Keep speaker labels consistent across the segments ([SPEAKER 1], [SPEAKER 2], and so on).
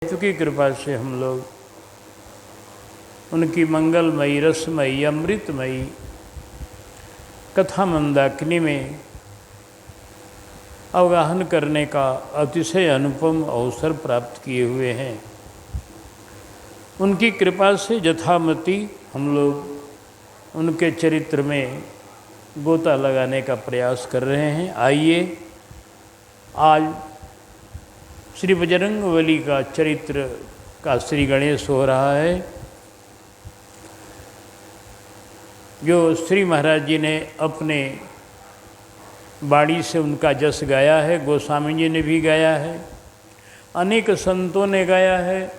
[SPEAKER 1] हेतु की कृपा से हम लोग उनकी मंगलमयी रसमयी अमृतमयी कथा मंदाकिनी में अवगाहन करने का अतिशय अनुपम अवसर प्राप्त किए हुए हैं। उनकी कृपा से यथामति हम लोग उनके चरित्र में गोता लगाने का प्रयास कर रहे हैं। आइए आज श्री बजरंगबली का चरित्र का श्री गणेश हो रहा है, जो श्री महाराज जी ने अपने बाणी से उनका जस गाया है। गोस्वामी जी ने भी गाया है, अनेक संतों ने गाया है।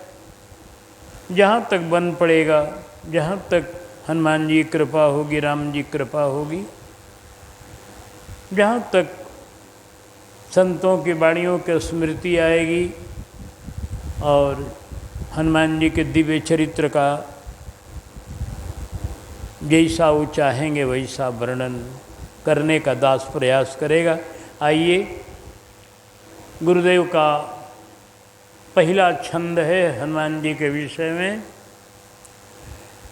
[SPEAKER 1] जहाँ तक बन पड़ेगा, जहाँ तक हनुमान जी कृपा होगी, राम जी कृपा होगी, जहाँ तक संतों की वाणियों की स्मृति आएगी और हनुमान जी के दिव्य चरित्र का जैसा वो चाहेंगे वैसा वर्णन करने का दास प्रयास करेगा। आइए, गुरुदेव का पहला छंद है हनुमान जी के विषय में।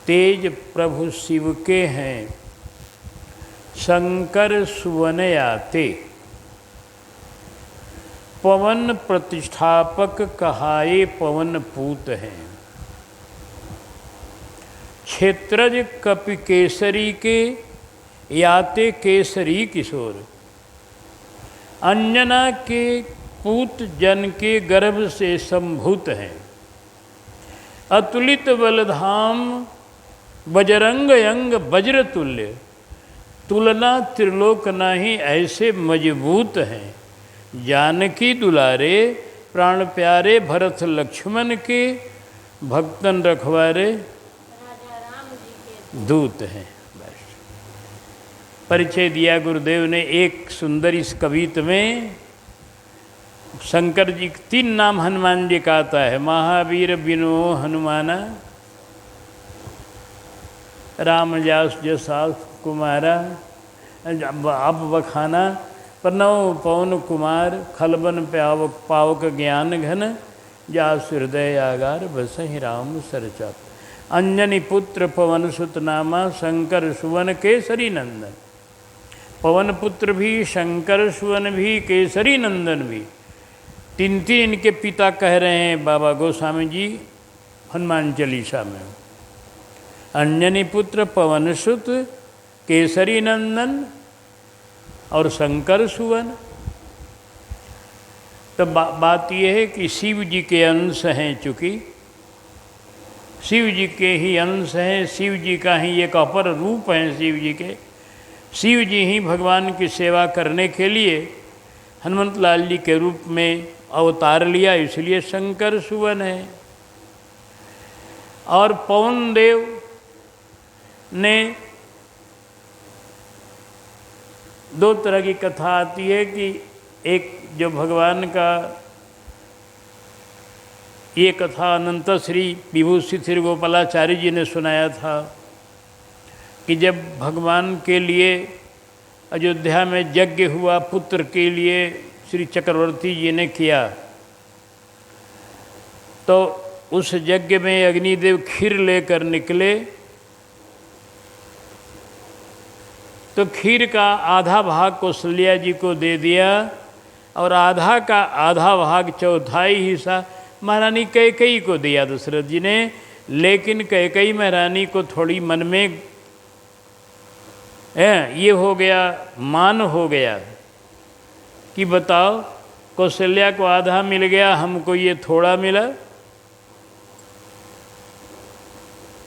[SPEAKER 1] तेज प्रभु शिव के हैं, शंकर सुवन आते, पवन प्रतिष्ठापक कहाए पवन पूत हैं। क्षेत्रज कपि केसरी के याते केसरी किशोर, अंजना के पूत जन के गर्भ से संभूत हैं। अतुलित बलधाम बजरंग अंग वज्र तुल्य, तुलना त्रिलोक नाही ऐसे मजबूत हैं। जानकी दुलारे प्राण प्यारे, भरत लक्ष्मण के भक्तन रखवारे, दूत हैं। परिचय दिया गुरुदेव ने एक सुंदर इस कविता में। शंकर जी 3 नाम हनुमान जी का आता है, महावीर बिनो हनुमाना, राम जास जसास कुमारा, अब बखाना, प्रणव पवन कुमार, खलबन पावक पावक ज्ञान घन, जास हृदय आगार बसहि राम सरचा। अंजनी पुत्र पवन सुत नामा, शंकर सुवन केसरी नंदन। पवन पुत्र भी, शंकर सुवन भी, केसरी नंदन भी, 3 इनके पिता कह रहे हैं बाबा गोस्वामी जी हनुमान चालीसा में। अंजनी पुत्र पवन सुत, केसरी नंदन और शंकर सुवन। तो बात यह है कि शिव जी के अंश हैं, चूँकि शिव जी के ही अंश हैं, शिव जी का ही एक अपर रूप हैं। शिव जी के, शिव जी ही भगवान की सेवा करने के लिए हनुमत लाल जी के रूप में अवतार लिया, इसलिए शंकर सुवन है। और पवन देव ने 2 तरह की कथा आती है कि एक जो भगवान का, ये कथा अनंत श्री विभूषित श्री गोपालाचार्य जी ने सुनाया था कि जब भगवान के लिए अयोध्या में यज्ञ हुआ, पुत्र के लिए श्री चक्रवर्ती जी ने किया, तो उस यज्ञ में अग्निदेव खीर लेकर निकले, तो खीर का आधा भाग कौशल्या जी को दे दिया और आधा भाग, चौथाई हिस्सा महारानी कैकेयी को दिया दशरथ जी ने। लेकिन कैकेयी महारानी को थोड़ी मन में ये हो गया, मान हो गया कि बताओ, कौशल्या को आधा मिल गया, हमको ये थोड़ा मिला।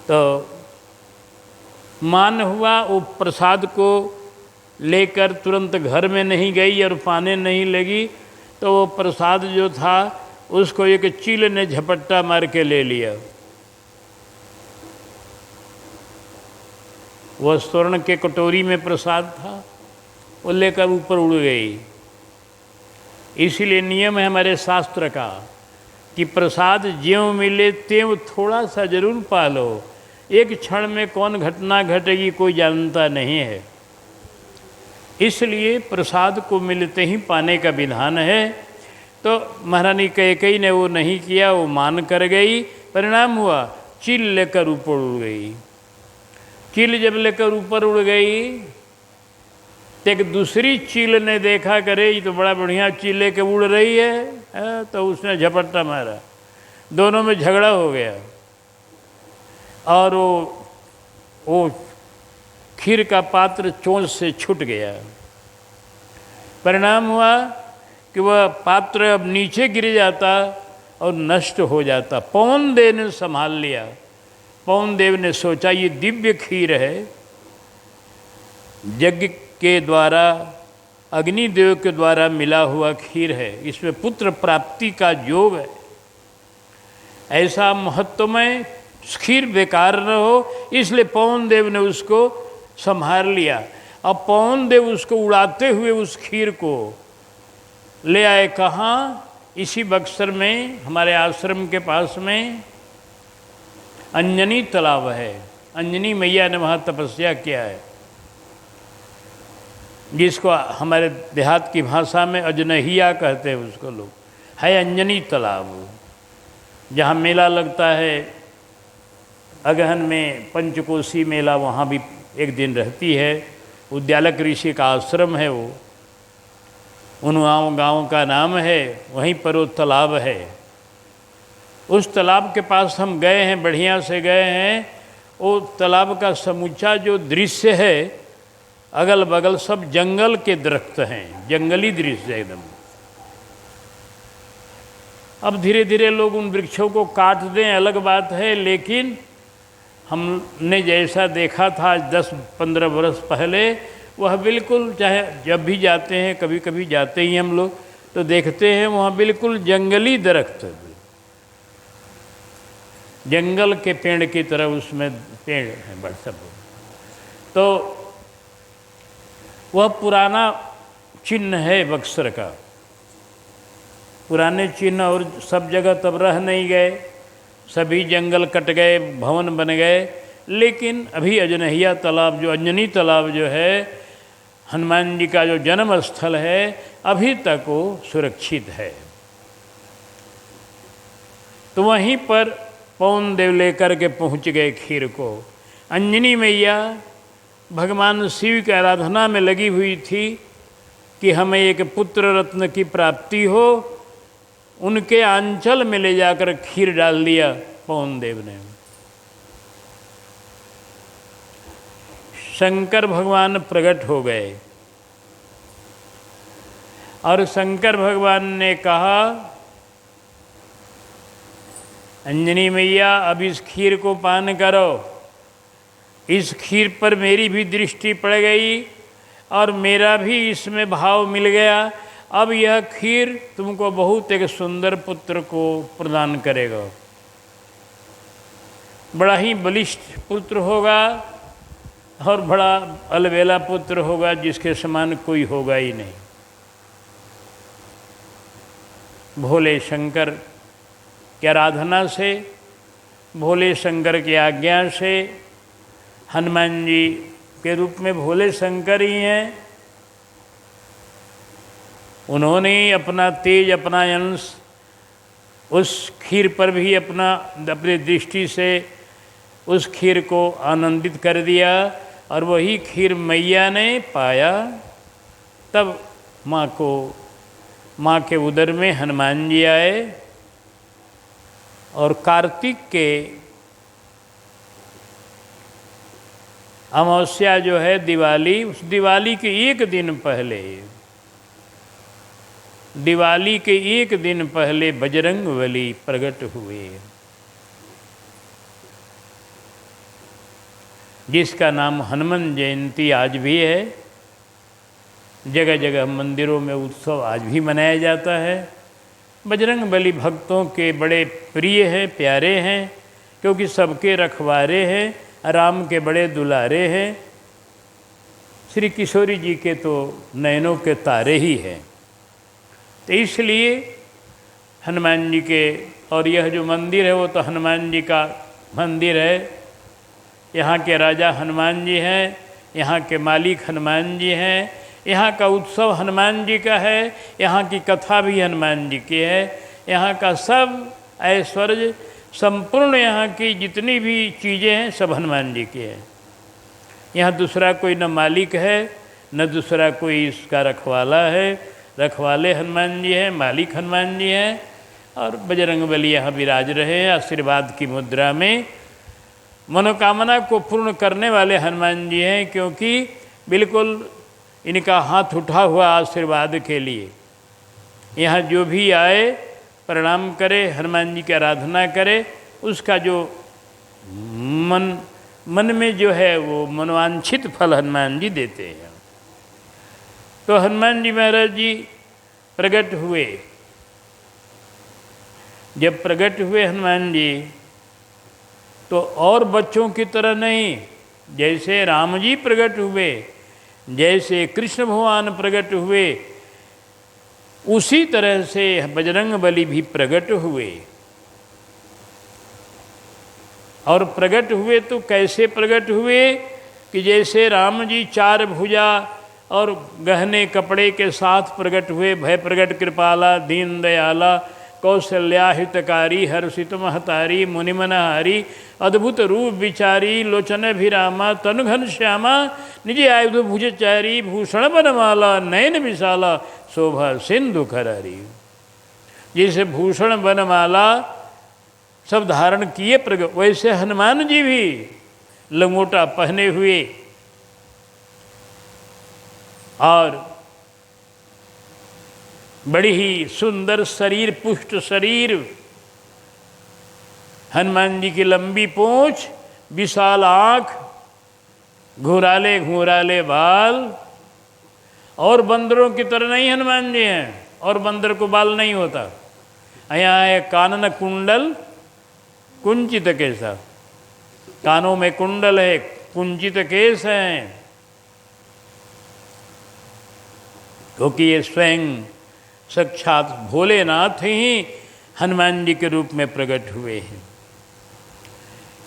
[SPEAKER 1] तो मान हुआ, वो प्रसाद को लेकर तुरंत घर में नहीं गई और पाने नहीं लगी, तो वो प्रसाद जो था उसको एक चील ने झपट्टा मार के ले लिया। वह स्वर्ण के कटोरी में प्रसाद था, वो लेकर ऊपर उड़ गई। इसीलिए नियम है हमारे शास्त्र का कि प्रसाद ज्यों मिले त्यों थोड़ा सा जरूर पालो। एक क्षण में कौन घटना घटेगी कोई जानता नहीं है, इसलिए प्रसाद को मिलते ही पाने का विधान है। तो महारानी कैकेयी ने वो नहीं किया, वो मान कर गई। परिणाम हुआ चील लेकर ऊपर उड़ गई। चील जब लेकर ऊपर उड़ गई तो एक दूसरी चील ने देखा, करे ये तो बड़ा बढ़िया चील लेके उड़ रही है, तो उसने झपट्टा मारा, दोनों में झगड़ा हो गया और वो खीर का पात्र चोंच से छूट गया। परिणाम हुआ कि वह पात्र अब नीचे गिर जाता और नष्ट हो जाता। पवन देव ने संभाल लिया। पवन देव ने सोचा ये दिव्य खीर है, यज्ञ के द्वारा, अग्निदेव के द्वारा मिला हुआ खीर है, इसमें पुत्र प्राप्ति का योग है, ऐसा महत्वमय खीर बेकार न हो, इसलिए पवन देव ने उसको संभाल लिया। अब पवन देव उसको उड़ाते हुए उस खीर को ले आए कहाँ? इसी बक्सर में हमारे आश्रम के पास में अंजनी तालाब है। अंजनी मैया ने वहाँ तपस्या किया है, जिसको हमारे देहात की भाषा में अजनहिया कहते हैं उसको लोग। है अंजनी तालाब, जहाँ मेला लगता है अगहन में, पंचकोशी मेला, वहाँ भी एक दिन रहती है। उद्यालक ऋषि का आश्रम है वो, उन गाँव का नाम है, वहीं पर वो तालाब है। उस तालाब के पास हम गए हैं, बढ़िया से गए हैं। वो तालाब का समूचा जो दृश्य है, अगल बगल सब जंगल के दरख्त हैं, जंगली दृश्य एकदम। अब धीरे धीरे लोग उन वृक्षों को काट दें अलग बात है, लेकिन हमने जैसा देखा था 10-15 वर्ष पहले, वह बिल्कुल, चाहे जब भी जाते हैं, कभी कभी जाते ही हम लोग, तो देखते हैं वहाँ बिल्कुल जंगली दरख्त, जंगल के पेड़ की तरह उसमें पेड़ हैं बड़ सब। तो वह पुराना चिन्ह है बक्सर का। पुराने चिन्ह और सब जगह तब रह नहीं गए, सभी जंगल कट गए, भवन बन गए, लेकिन अभी अजनहिया तालाब, जो अंजनी तालाब जो है, हनुमान जी का जो जन्म स्थल है, अभी तक वो सुरक्षित है। तो वहीं पर पवन देव लेकर के पहुँच गए खीर को। अंजनी मैया भगवान शिव की आराधना में लगी हुई थी कि हमें एक पुत्र रत्न की प्राप्ति हो। उनके आंचल में ले जाकर खीर डाल दिया पवन देव ने। शंकर भगवान प्रकट हो गए और शंकर भगवान ने कहा, अंजनी मैया अब इस खीर को पान करो। इस खीर पर मेरी भी दृष्टि पड़ गई और मेरा भी इसमें भाव मिल गया। अब यह खीर तुमको बहुत एक सुंदर पुत्र को प्रदान करेगा, बड़ा ही बलिष्ठ पुत्र होगा और बड़ा अलबेला पुत्र होगा, जिसके समान कोई होगा ही नहीं। भोले शंकर की आराधना से, भोले शंकर की आज्ञा से, हनुमान जी के रूप में भोले शंकर ही हैं, उन्होंने अपना तेज, अपना अंश उस खीर पर भी अपनी दृष्टि से उस खीर को आनंदित कर दिया और वही खीर मैया ने पाया। तब माँ के उदर में हनुमान जी आए और कार्तिक के अमावस्या जो है दिवाली, उस दिवाली के एक दिन पहले, दिवाली के एक दिन पहले बजरंगबली प्रकट हुए, जिसका नाम हनुमान जयंती आज भी है। जगह जगह मंदिरों में उत्सव आज भी मनाया जाता है। बजरंगबली भक्तों के बड़े प्रिय हैं, प्यारे हैं, क्योंकि सबके रखवारे हैं, राम के बड़े दुलारे हैं। श्री किशोरी जी के तो नयनों के तारे ही हैं। तो इसलिए हनुमान जी के, और यह जो मंदिर है वो तो हनुमान जी का मंदिर है। यहाँ के राजा हनुमान जी हैं, यहाँ के मालिक हनुमान जी हैं, यहाँ का उत्सव हनुमान जी का है, यहाँ की कथा भी हनुमान जी की है, यहाँ का सब ऐश्वर्य संपूर्ण यहाँ की जितनी भी चीज़ें हैं सब हनुमान जी की है। यहाँ दूसरा कोई न मालिक है न दूसरा कोई इसका रखवाला है। रखवाले हनुमान जी हैं, मालिक हनुमान जी हैं और बजरंगबली यहाँ विराज रहे हैं आशीर्वाद की मुद्रा में। मनोकामना को पूर्ण करने वाले हनुमान जी हैं, क्योंकि बिल्कुल इनका हाथ उठा हुआ आशीर्वाद के लिए यहाँ जो भी आए प्रणाम करे, हनुमान जी की आराधना करे, उसका जो मन में जो है वो मनोवांछित फल हनुमान जी देते हैं। तो हनुमान जी महाराज जी प्रकट हुए। जब प्रकट हुए हनुमान जी तो और बच्चों की तरह नहीं, जैसे राम जी प्रकट हुए, जैसे कृष्ण भगवान प्रकट हुए, उसी तरह से बजरंगबली भी प्रकट हुए। और प्रकट हुए तो कैसे प्रकट हुए कि जैसे राम जी 4 भुजा और गहने कपड़े के साथ प्रकट हुए, भय प्रकट कृपाला दीन दयाला कौशल्या हितकारी हर्षित महतारी मुनिमनहारी अद्भुत रूप विचारी लोचन भिरामा तनुघन श्यामा निज आयुध भुजचारी भूषण बनमाला नयन विशाला शोभा सिंधु खरारी। जैसे भूषण बनमाला सब धारण किए प्रगट, वैसे हनुमान जी भी लंगोटा पहने हुए और बड़ी ही सुंदर शरीर, पुष्ट शरीर, हनुमान जी की लंबी पूंछ, विशाल आँख, घुराले घुराले बाल। और बंदरों की तरह नहीं हनुमान जी हैं, और बंदर को बाल नहीं होता। यहाँ है कानन कुंडल कुंचित केसा, कानों में कुंडल है, कुंचित केस हैं, क्योंकि ये स्वयं साक्षात भोलेनाथ ही हनुमान जी के रूप में प्रकट हुए हैं।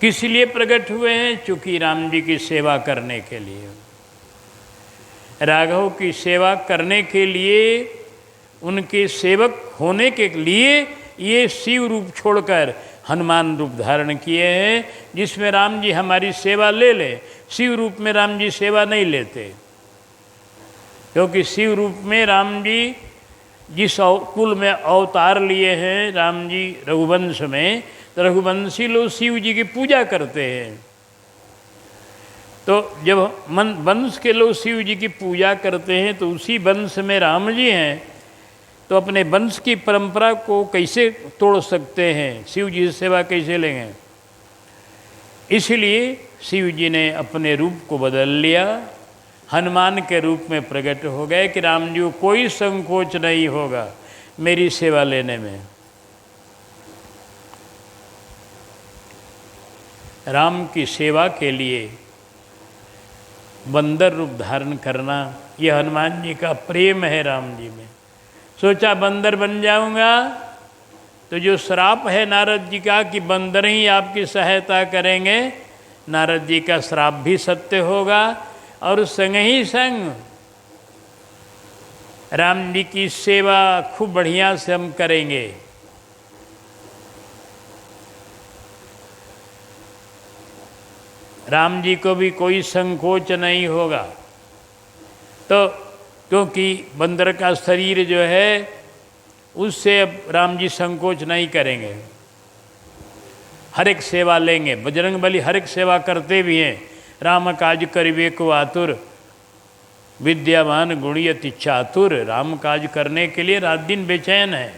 [SPEAKER 1] किस लिए प्रकट हुए हैं? चूँकि राम जी की सेवा करने के लिए, राघव की सेवा करने के लिए, उनके सेवक होने के लिए ये शिव रूप छोड़कर हनुमान रूप धारण किए हैं, जिसमें राम जी हमारी सेवा ले ले। शिव रूप में राम जी सेवा नहीं लेते, क्योंकि शिव रूप में राम जी जिस कुल में अवतार लिए हैं राम जी रघुवंश में, तो रघुवंशी लोग शिव जी की पूजा करते हैं। तो जब वंश के लोग शिव जी की पूजा करते हैं तो उसी वंश में राम जी हैं, तो अपने वंश की परंपरा को कैसे तोड़ सकते हैं? शिव जी से सेवा कैसे लेंगे? इसलिए शिव जी ने अपने रूप को बदल लिया, हनुमान के रूप में प्रकट हो गए कि राम जी को कोई संकोच नहीं होगा मेरी सेवा लेने में। राम की सेवा के लिए बंदर रूप धारण करना, यह हनुमान जी का प्रेम है राम जी में। सोचा बंदर बन जाऊंगा तो जो श्राप है नारद जी का कि बंदर ही आपकी सहायता करेंगे, नारद जी का श्राप भी सत्य होगा। और संग ही संग राम जी की सेवा खूब बढ़िया से हम करेंगे। राम जी को भी कोई संकोच नहीं होगा। तो क्योंकि बंदर का शरीर जो है उससे अब राम जी संकोच नहीं करेंगे, हर एक सेवा लेंगे। बजरंगबली हर एक सेवा करते भी हैं। राम काज करिबे को आतुर विद्यावान गुणी अति चातुर, राम काज करने के लिए रात दिन बेचैन है।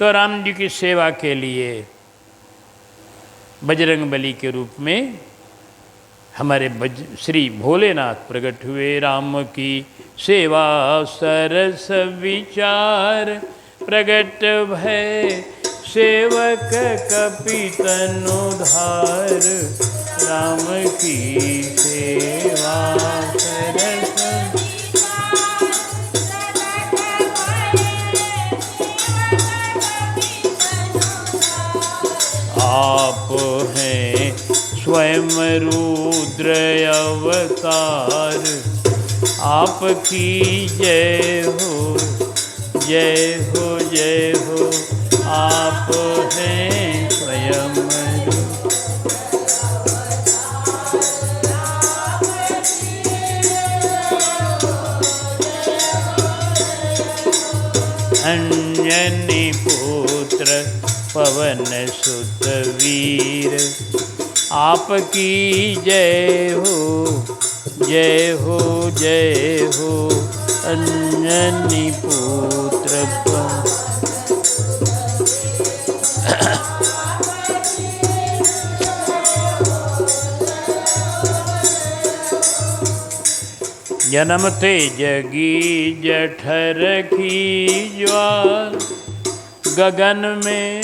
[SPEAKER 1] तो राम जी की सेवा के लिए बजरंगबली के रूप में हमारे श्री भोलेनाथ प्रकट हुए। राम की सेवा सरस विचार प्रगट भय सेवक कपि तनुधार, राम की सेवा सरस आप हैं स्वयं रुद्र अवतार, आपकी जय हो, जय हो, जय हो। आप हैं स्वयं रूप। अंजनी पुत्र पवन सुत वीर, आपकी जय हो, जय हो, जय हो। अंजनी पुत्र जन्मते जगी जठर की ज्वाल, गगन में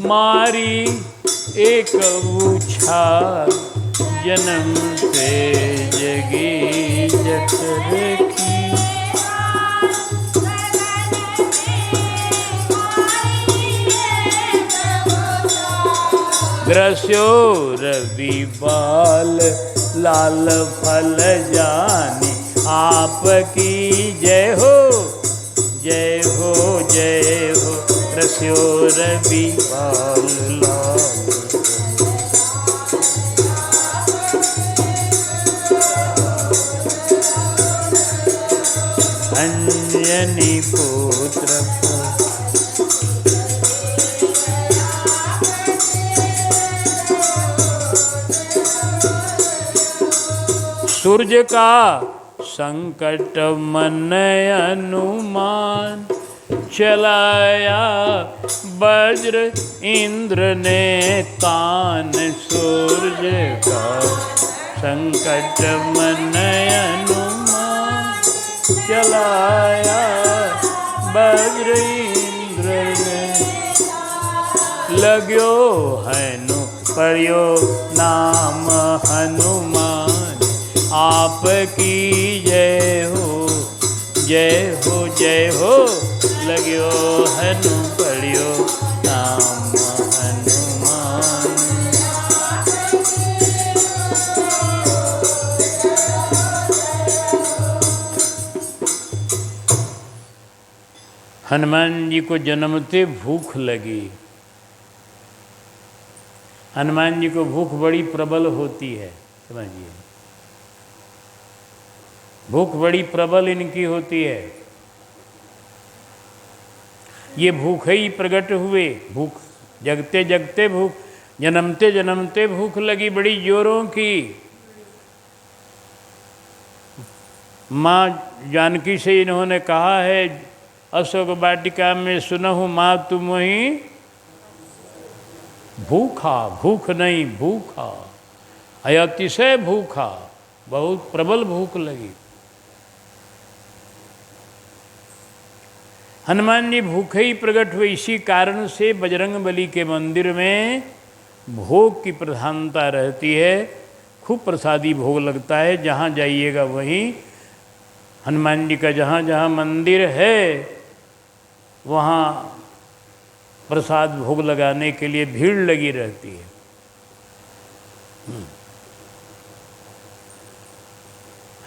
[SPEAKER 1] मारी एक उछाल। जन्मते जगी जठर की ग्रस्यो रवि बाल, लाल फल जानी। आपकी जय हो, जय हो, जय हो। ग्रस्यो रवि बाल, लाल अंजनी पुत्र सूर्य का संकट मन अनुमान, चलाया वज्र इंद्र ने तान। सूर्य का संकट मन अनुमान, चलाया वज्र इंद्र ने। लाग्यो हनु पर्यो नाम हनुमान, आपकी जय हो, जय हो, जय हो। लाग्यो हनु पर्यो नाम हनुमान। हनुमान जी को जन्मते भूख लगी। हनुमान जी को भूख बड़ी प्रबल होती है, समझिए। भूख बड़ी प्रबल इनकी होती है। ये भूख ही प्रकट हुए। भूख जगते जगते भूख, जन्मते जन्मते भूख लगी बड़ी जोरों की। माँ जानकी से इन्होंने कहा है अशोक वाटिका में, सुनहु माँ तुम ही भूखा, भूख नहीं भूखा, अतिशय भूखा, बहुत प्रबल भूख लगी। हनुमान जी भूखे ही प्रकट हुए। इसी कारण से बजरंगबली के मंदिर में भोग की प्रधानता रहती है। खूब प्रसादी भोग लगता है। जहाँ जाइएगा वहीं हनुमान जी का जहाँ जहाँ मंदिर है वहाँ प्रसाद भोग लगाने के लिए भीड़ लगी रहती है।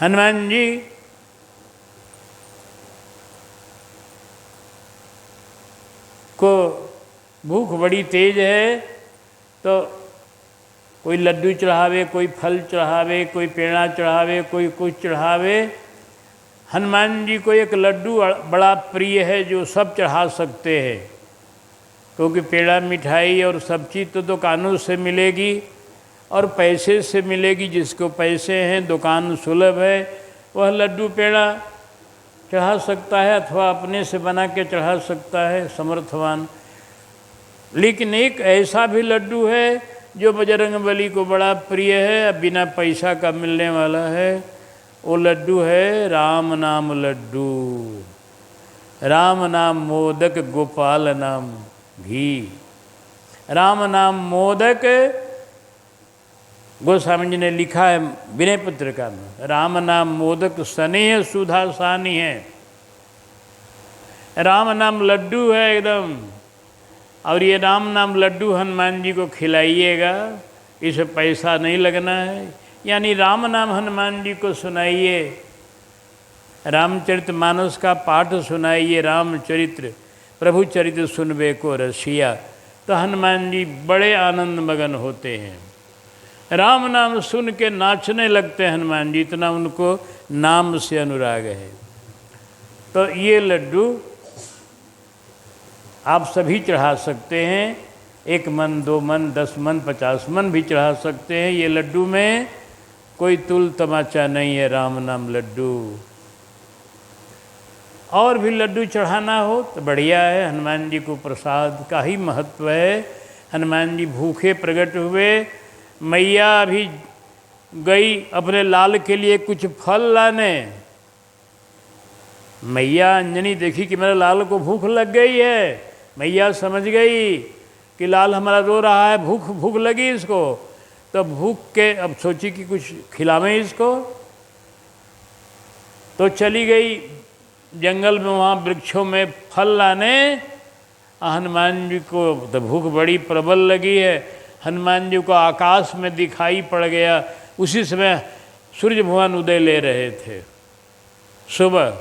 [SPEAKER 1] हनुमान जी को भूख बड़ी तेज है, तो कोई लड्डू चढ़ावे, कोई फल चढ़ावे, कोई पेड़ा चढ़ावे, कोई कुछ चढ़ावे। हनुमान जी को एक लड्डू बड़ा प्रिय है जो सब चढ़ा सकते हैं, क्योंकि पेड़ा मिठाई और सब चीज़ तो दुकानों से मिलेगी और पैसे से मिलेगी। जिसको पैसे हैं, दुकान सुलभ है, वह लड्डू पेड़ा चढ़ा सकता है अथवा अपने से बना के चढ़ा सकता है, समर्थवान। लेकिन एक ऐसा भी लड्डू है जो बजरंगबली को बड़ा प्रिय है, बिना पैसा का मिलने वाला है। वो लड्डू है राम नाम लड्डू। राम नाम मोदक, गोपाल नाम घी। राम नाम मोदक गोस्वामी जी ने लिखा है विनय पत्रिका में, राम नाम मोदक स्नेह सुधा सानी है। राम नाम लड्डू है एकदम। और ये राम नाम लड्डू हनुमान जी को खिलाइएगा, इसे पैसा नहीं लगना है। यानी राम नाम हनुमान जी को सुनाइए रामचरितमानस का पाठ सुनाइए, रामचरित्र प्रभु चरित्र सुनबे को रसिया। तो हनुमान जी बड़े आनंद मगन होते हैं, राम नाम सुन के नाचने लगते हैं हनुमान जी, इतना उनको नाम से अनुराग है। तो ये लड्डू आप सभी चढ़ा सकते हैं, 1 मन 2 मन 10 मन 50 मन भी चढ़ा सकते हैं। ये लड्डू में कोई तुल तमाचा नहीं है, राम नाम लड्डू। और भी लड्डू चढ़ाना हो तो बढ़िया है, हनुमान जी को प्रसाद का ही महत्व है। हनुमान जी भूखे प्रकट हुए, मैया भी गई अपने लाल के लिए कुछ फल लाने। मैया अंजनी देखी कि मेरे लाल को भूख लग गई है, मैया समझ गई कि लाल हमारा रो रहा है, भूख लगी इसको। तो भूख के अब सोची कि कुछ खिलावें इसको, तो चली गई जंगल में, वहाँ वृक्षों में फल लाने। हनुमान जी को तो भूख बड़ी प्रबल लगी है, हनुमान जी को आकाश में दिखाई पड़ गया। उसी समय सूर्य भगवान उदय ले रहे थे सुबह।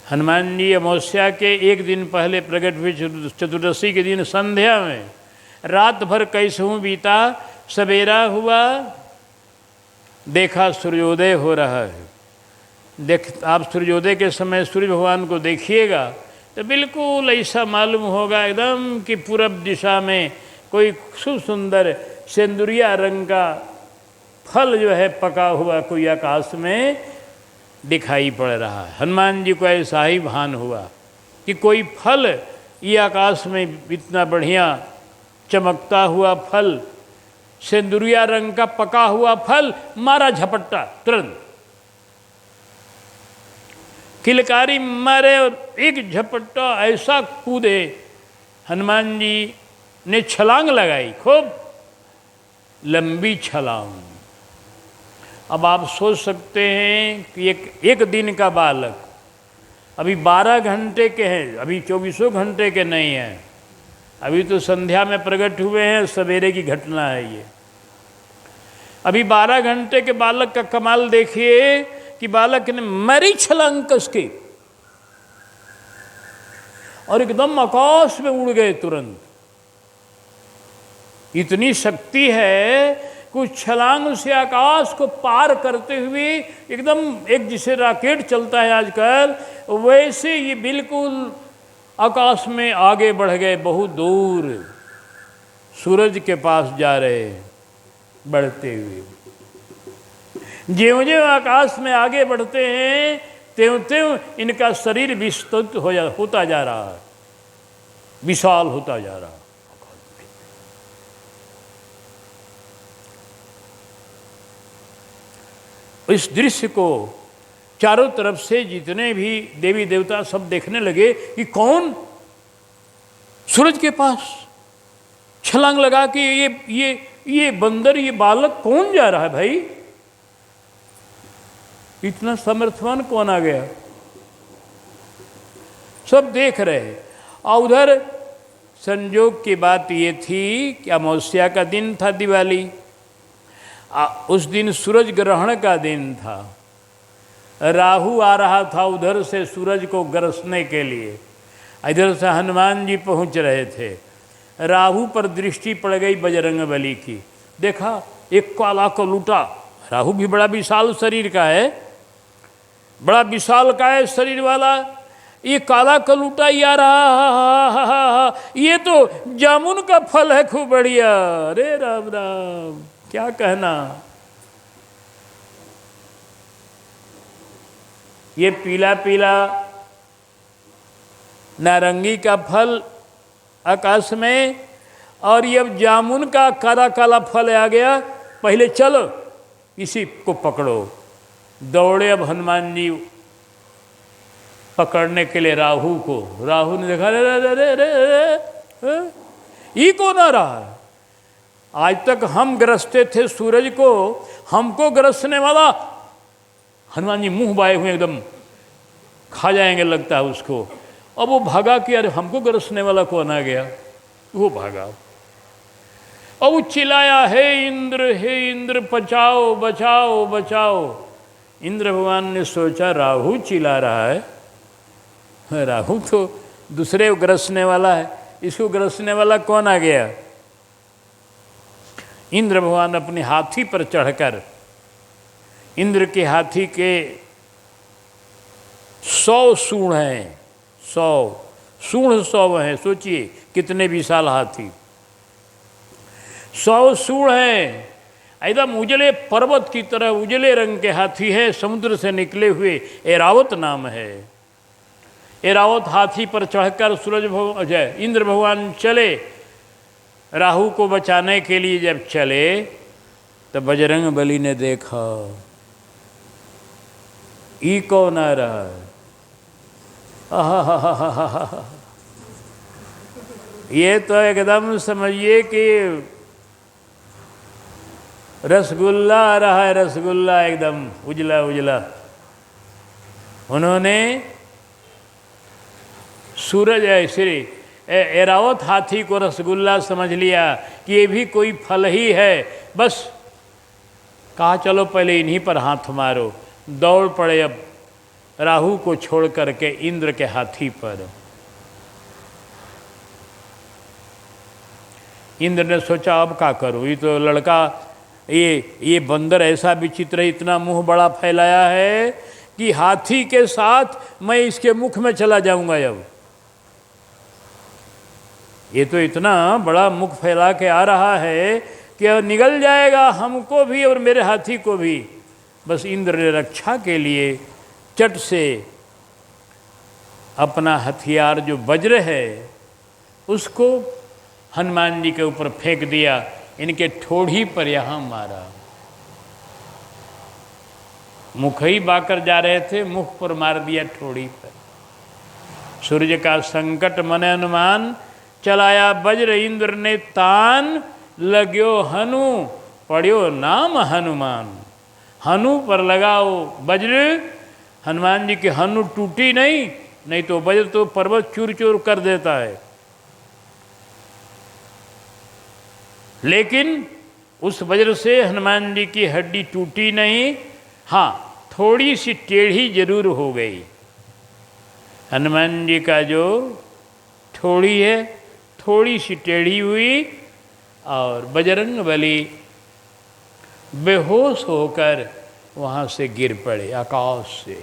[SPEAKER 1] हनुमान जी अमावस्या के 1 दिन पहले प्रकट हुए, चतुर्दशी के दिन संध्या में। रात भर कैसहूँ बीता, सवेरा हुआ, देखा सूर्योदय हो रहा है। आप सूर्योदय के समय सूर्य भगवान को देखिएगा तो बिल्कुल ऐसा मालूम होगा एकदम कि पूरब दिशा में कोई सुंदर सिंदूरिया रंग का फल जो है पका हुआ कोई आकाश में दिखाई पड़ रहा है। हनुमान जी को ऐसा ही भान हुआ कि कोई फल ये आकाश में इतना बढ़िया चमकता हुआ फल, सिंदूरिया रंग का पका हुआ फल, मारा झपट्टा, तुरंत किलकारी मारे और एक झपट्टा ऐसा कूदे। हनुमान जी ने छलांग लगाई, खूब लंबी छलांग। अब आप सोच सकते हैं कि एक दिन का बालक, अभी 12 घंटे के हैं, अभी 24 घंटे के नहीं हैं, अभी तो संध्या में प्रकट हुए हैं, सवेरे की घटना है ये। अभी 12 घंटे के बालक का कमाल देखिए कि बालक ने मरी छलांग कस के और एकदम आकाश में उड़ गए तुरंत। इतनी शक्ति है कुछ छलांग से आकाश को पार करते हुए एकदम, एक जिसे रॉकेट चलता है आजकल, वैसे ये बिल्कुल आकाश में आगे बढ़ गए, बहुत दूर सूरज के पास जा रहे, बढ़ते हुए। ज्यों-ज्यों आकाश में आगे बढ़ते हैं त्यों-त्यों इनका शरीर विस्तृत होता जा रहा है, विशाल होता जा रहा है। इस दृश्य को चारों तरफ से जितने भी देवी देवता सब देखने लगे कि कौन सूरज के पास छलांग लगा के ये बंदर, ये बालक कौन जा रहा है भाई, इतना समर्थवान कौन आ गया। सब देख रहे। और उधर संयोग की बात ये थी कि अमावस्या का दिन था, दिवाली। उस दिन सूरज ग्रहण का दिन था। राहु आ रहा था उधर से सूरज को गरसने के लिए, इधर से हनुमान जी पहुंच रहे थे। राहु पर दृष्टि पड़ गई बजरंगबली की, देखा एक काला कलूटा, राहु भी बड़ा विशाल शरीर का है, बड़ा विशाल का है शरीर वाला, ये काला कलूटा ही आ रहा, ये तो जामुन का फल है खूब बढ़िया। अरे राम राम, क्या कहना। ये पीला पीला नारंगी का फल आकाश में, और ये अब जामुन का काला काला फल आ गया, पहले चलो इसी को पकड़ो। दौड़े अब हनुमान जी पकड़ने के लिए राहु को। राहु ने देखा, रे रे रे रे ये कौन आ रहा है, आज तक हम ग्रसते थे सूरज को, हमको ग्रसने वाला। हनुमान जी मुंह बाए हुए एकदम खा जाएंगे लगता है उसको। अब वो भागा कि अरे हमको ग्रसने वाला कौन आ गया, वो भागा। और वो चिल्लाया, हे इंद्र बचाओ बचाओ बचाओ। इंद्र भगवान ने सोचा राहु चिल्ला रहा है, राहु तो दूसरे ग्रसने वाला है, इसको ग्रसने वाला कौन आ गया। इंद्र भगवान अपने हाथी पर चढ़कर, इंद्र के हाथी के 100 सूंड हैं, 100 सूंड 100 हैं, सोचिए कितने विशाल हाथी, 100 सूंड हैं, एकदम उजले पर्वत की तरह उजले रंग के हाथी है, समुद्र से निकले हुए, ऐरावत नाम है। ऐरावत हाथी पर चढ़कर इंद्र भगवान चले राहु को बचाने के लिए। जब चले तब बजरंग बली ने देखा ई कौन आ रहा है, आहा, ये तो एकदम समझिए कि रसगुल्ला आ रहा है, रसगुल्ला एकदम उजला उजला। उन्होंने सूरज ऐसे ऐरावत हाथी को रसगुल्ला समझ लिया कि ये भी कोई फल ही है, बस कहा चलो पहले इन्हीं पर हाथ मारो। दौड़ पड़े अब राहु को छोड़ करके इंद्र के हाथी पर। इंद्र ने सोचा अब क्या करूँ, ये तो लड़का, ये बंदर ऐसा विचित्र, इतना मुंह बड़ा फैलाया है कि हाथी के साथ मैं इसके मुख में चला जाऊंगा। अब ये तो इतना बड़ा मुख फैला के आ रहा है कि अब निगल जाएगा हमको भी और मेरे हाथी को भी। बस इंद्र ने रक्षा के लिए चट से अपना हथियार जो वज्र है उसको हनुमान जी के ऊपर फेंक दिया, इनके ठोड़ी पर यहाँ मारा। मुख ही बाकर जा रहे थे, मुख पर मार दिया ठोड़ी पर। सूर्य का संकट मन अनुमान, चलाया वज्र इंद्र ने तान, लाग्यो हनु पढ़्यो नाम हनुमान। हनु पर लगाओ वज्र, हनुमान जी की हनु टूटी नहीं तो वज्र तो पर्वत चूर चूर कर देता है। लेकिन उस वज्र से हनुमान जी की हड्डी टूटी नहीं, हाँ थोड़ी सी टेढ़ी जरूर हो गई। हनुमान जी का जो ठोड़ी है थोड़ी सी टेढ़ी हुई और बजरंग बली बेहोश होकर वहाँ से गिर पड़े आकाश से।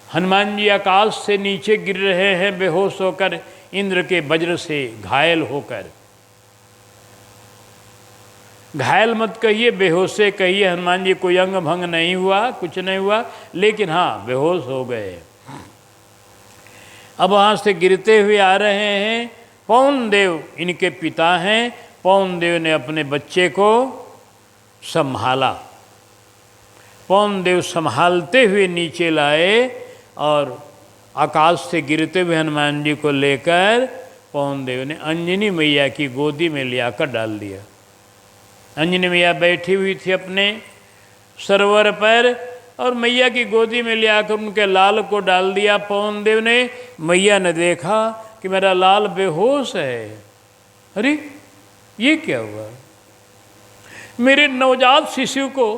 [SPEAKER 1] हनुमान जी आकाश से नीचे गिर रहे हैं बेहोश होकर, इंद्र के वज्र से घायल होकर। घायल मत कहिए, बेहोशे कहिए। हनुमान जी कोई अंग भंग नहीं हुआ, कुछ नहीं हुआ, लेकिन हाँ बेहोश हो गए। अब वहाँ से गिरते हुए आ रहे हैं। पवन देव इनके पिता हैं। पवन देव ने अपने बच्चे को संभाला। पवन देव संभालते हुए नीचे लाए और आकाश से गिरते हुए हनुमान जी को लेकर पवन देव ने अंजनी मैया की गोदी में ले आकर डाल दिया। अंजनी मैया बैठी हुई थी अपने सरोवर पर और मैया की गोदी में ले आकर उनके लाल को डाल दिया पवन देव ने। मैया ने देखा कि मेरा लाल बेहोश है। अरे ये क्या हुआ? मेरे नवजात शिशु को,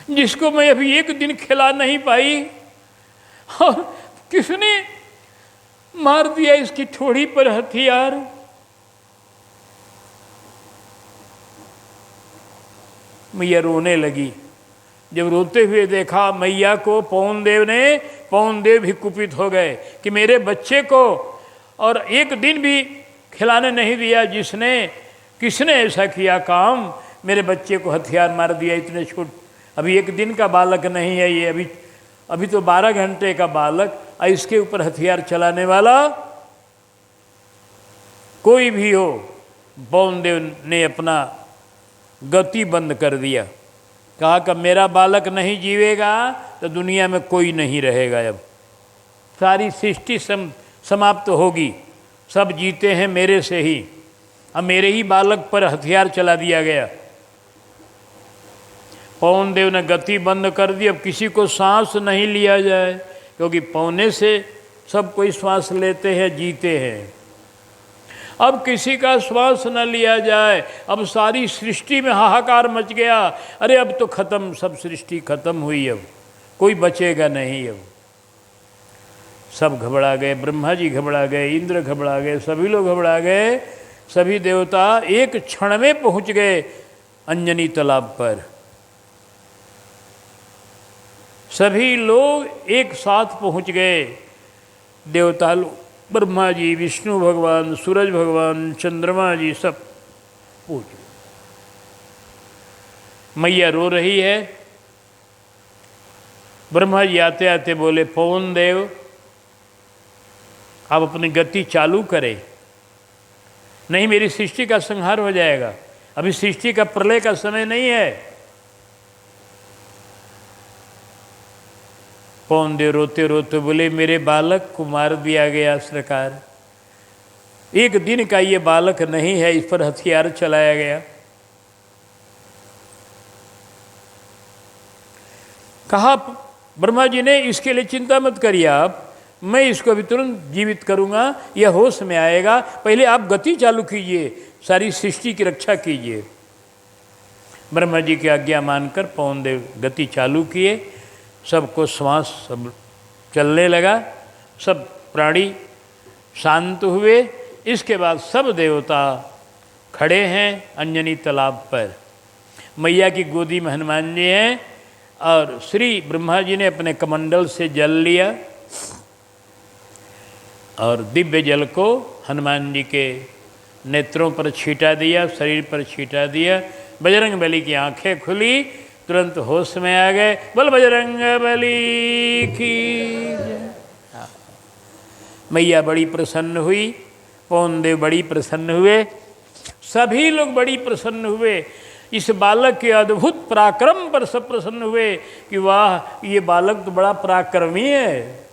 [SPEAKER 1] जिसको मैं अभी एक दिन खिला नहीं पाई, और किसने मार दिया इसकी ठोड़ी पर हथियार। मैया रोने लगी। जब रोते हुए देखा मैया को पवन देव ने, पवन देव भी कुपित हो गए कि मेरे बच्चे को और एक दिन भी खिलाने नहीं दिया, किसने ऐसा किया काम, मेरे बच्चे को हथियार मार दिया इतने छोट, अभी एक दिन का बालक नहीं है ये, अभी तो 12 घंटे का बालक, और इसके ऊपर हथियार चलाने वाला कोई भी हो। पवन देव ने अपना गति बंद कर दिया। कहा कि मेरा बालक नहीं जीवेगा तो दुनिया में कोई नहीं रहेगा। अब सारी सृष्टि समाप्त होगी, सब जीते हैं मेरे से ही। अब मेरे ही बालक पर हथियार चला दिया गया। पवन देव ने गति बंद कर दी। अब किसी को सांस नहीं लिया जाए, क्योंकि पवने से सब कोई श्वास लेते हैं, जीते हैं। अब किसी का श्वास न लिया जाए, अब सारी सृष्टि में हाहाकार मच गया। अरे अब तो खत्म, सब सृष्टि खत्म हुई, अब कोई बचेगा नहीं। अब सब घबरा गए, ब्रह्मा जी घबरा गए, इंद्र घबरा गए, सभी लोग घबरा गए। सभी देवता एक क्षण में पहुंच गए अंजनी तालाब पर। सभी लोग एक साथ पहुंच गए। देवता लोग, ब्रह्मा जी, विष्णु भगवान, सूरज भगवान, चंद्रमा जी, सब पहुंच गए। मैया रो रही है। ब्रह्मा जी आते आते बोले, पवन देव आप अपनी गति चालू करें, नहीं मेरी सृष्टि का संहार हो जाएगा। अभी सृष्टि का प्रलय का समय नहीं है। पवन देव रोते रोते बोले, मेरे बालक को मार दिया गया सरकार। एक दिन का ये बालक नहीं है, इस पर हथियार चलाया गया। कहा ब्रह्मा जी ने, इसके लिए चिंता मत करिए आप, मैं इसको अभी तुरंत जीवित करूंगा, यह होश में आएगा। पहले आप गति चालू कीजिए, सारी सृष्टि की रक्षा कीजिए। ब्रह्मा जी की आज्ञा मानकर पवन देव गति चालू किए। सबको श्वास सब चलने लगा, सब प्राणी शांत हुए। इसके बाद सब देवता खड़े हैं अंजनी तालाब पर। मैया की गोदी में हनुमान जी हैं और श्री ब्रह्मा जी ने अपने कमंडल से जल लिया और दिव्य जल को हनुमान जी के नेत्रों पर छींटा दिया, शरीर पर छींटा दिया। बजरंग बली की आंखें खुली, तुरंत होश में आ गए। बोल बजरंग बली की जय। मैया बड़ी प्रसन्न हुई, पवन देव बड़ी प्रसन्न हुए, सभी लोग बड़ी प्रसन्न हुए। इस बालक के अद्भुत पराक्रम पर सब प्रसन्न हुए कि वाह, ये बालक तो बड़ा पराक्रमी है।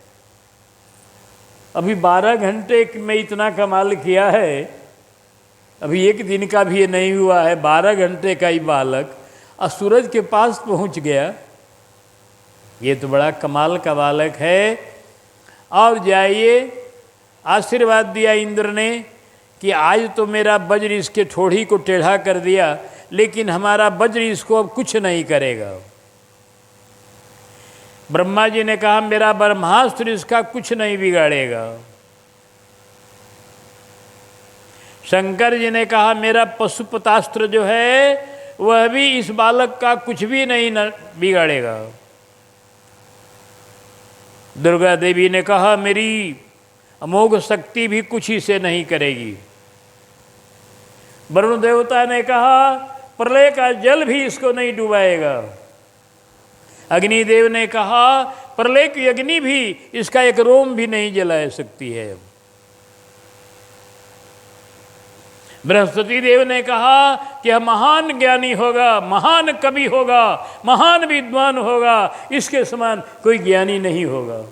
[SPEAKER 1] अभी 12 घंटे में इतना कमाल किया है, अभी एक दिन का भी ये नहीं हुआ है। 12 घंटे का ही बालक और सूरज के पास पहुंच गया। ये तो बड़ा कमाल का बालक है। और जाइए, आशीर्वाद दिया इंद्र ने कि आज तो मेरा वज्र इसके ठोड़ी को टेढ़ा कर दिया, लेकिन हमारा वज्र इसको अब कुछ नहीं करेगा। ब्रह्मा जी ने कहा, मेरा ब्रह्मास्त्र इसका कुछ नहीं बिगाड़ेगा। शंकर जी ने कहा, मेरा पशुपतास्त्र जो है वह भी इस बालक का कुछ भी नहीं बिगाड़ेगा। दुर्गा देवी ने कहा, मेरी अमोघ शक्ति भी कुछ ही से नहीं करेगी। वरुण देवता ने कहा, प्रलय का जल भी इसको नहीं डुबाएगा। अग्निदेव ने कहा, प्रलय की अग्नि भी इसका एक रोम भी नहीं जला सकती है। बृहस्पति देव ने कहा कि यह महान ज्ञानी होगा, महान कवि होगा, महान विद्वान होगा, इसके समान कोई ज्ञानी नहीं होगा।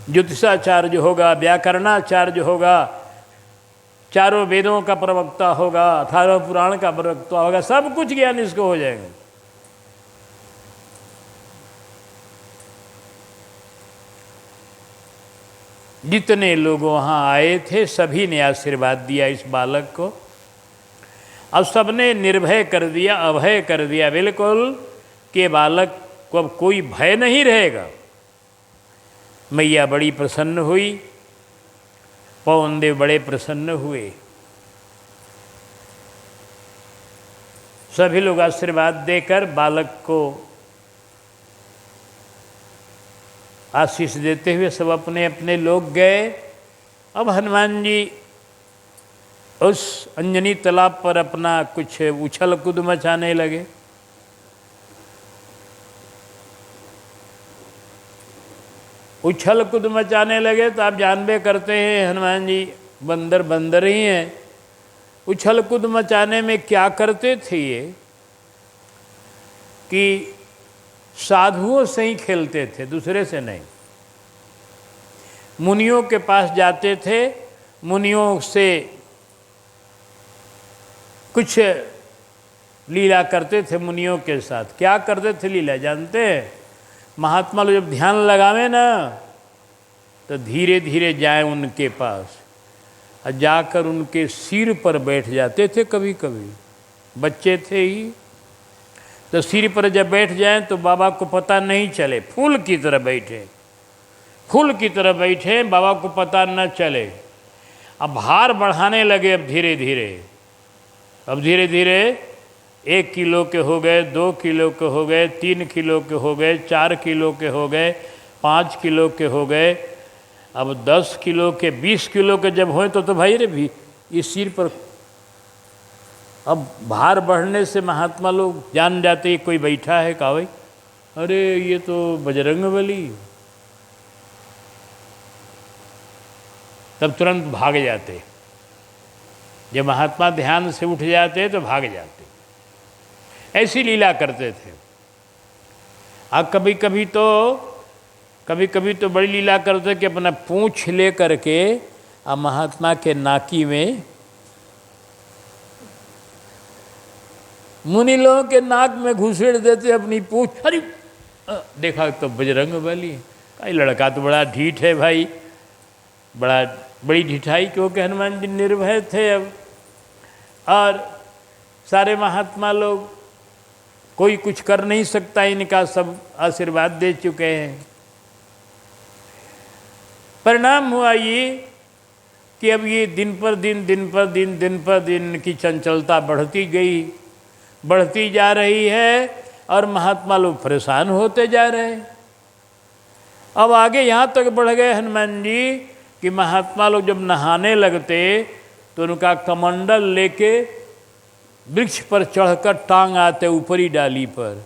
[SPEAKER 1] ज्योतिषाचार्य होगा, व्याकरणाचार्य होगा, चारों वेदों का प्रवक्ता होगा, 18 पुराण का प्रवक्ता होगा, सब कुछ ज्ञान इसको हो जाएगा। जितने लोग वहाँ आए थे सभी ने आशीर्वाद दिया इस बालक को। अब सबने निर्भय कर दिया, अभय कर दिया बिल्कुल कि बालक को अब कोई भय नहीं रहेगा। मैया बड़ी प्रसन्न हुई, पवन देव बड़े प्रसन्न हुए। सभी लोग आशीर्वाद देकर बालक को आशीष देते हुए सब अपने अपने लोग गए। अब हनुमान जी उस अंजनी तालाब पर अपना कुछ उछल कूद मचाने लगे। उछल कूद मचाने लगे तो आप जानबे करते हैं हनुमान जी बंदर बंदर ही हैं। उछल कूद मचाने में क्या करते थे ये कि साधुओं से ही खेलते थे, दूसरे से नहीं। मुनियों के पास जाते थे, मुनियों से कुछ लीला करते थे। मुनियों के साथ क्या करते थे लीला जानते हैं? महात्मा लोग जब ध्यान लगावे ना तो धीरे धीरे जाए उनके पास और जाकर उनके सिर पर बैठ जाते थे। कभी कभी बच्चे थे ही तो सिर पर जब बैठ जाएं तो बाबा को पता नहीं चले, फूल की तरह बैठे, फूल की तरह बैठे, बाबा को पता न चले। अब भार बढ़ाने लगे, अब धीरे धीरे, अब धीरे धीरे 1 किलो के हो गए, 2 किलो के हो गए, 3 किलो के हो गए, 4 किलो के हो गए, 5 किलो के हो गए। अब 10 किलो के, 20 किलो के जब होए तो भाई रे भी इस सिर पर अब भार बढ़ने से महात्मा लोग जान जाते हैं कोई बैठा है। का भाई, अरे ये तो बजरंगबली। तब तुरंत भाग जाते। जब महात्मा ध्यान से उठ जाते तो भाग जाते। ऐसी लीला करते थे। अब कभी कभी तो बड़ी लीला करते कि अपना पूंछ ले करके अब महात्मा के नाकी में, मुनि लोगों के नाक में घुसेड़ देते अपनी पूंछ। अरे देखा तो बजरंगबली। भाई लड़का तो बड़ा ढीठ है भाई, बड़ी ढिठाई, क्योंकि हनुमान जी निर्भय थे अब। और सारे महात्मा लोग, कोई कुछ कर नहीं सकता, इनका सब आशीर्वाद दे चुके हैं। परिणाम हुआ ये कि अब ये दिन पर दिन की चंचलता बढ़ती गई, बढ़ती जा रही है और महात्मा लोग परेशान होते जा रहे हैं। अब आगे यहाँ तक बढ़ गए हनुमान जी कि महात्मा लोग जब नहाने लगते तो उनका कमंडल लेके वृक्ष पर चढ़कर टांग आते ऊपरी डाली पर।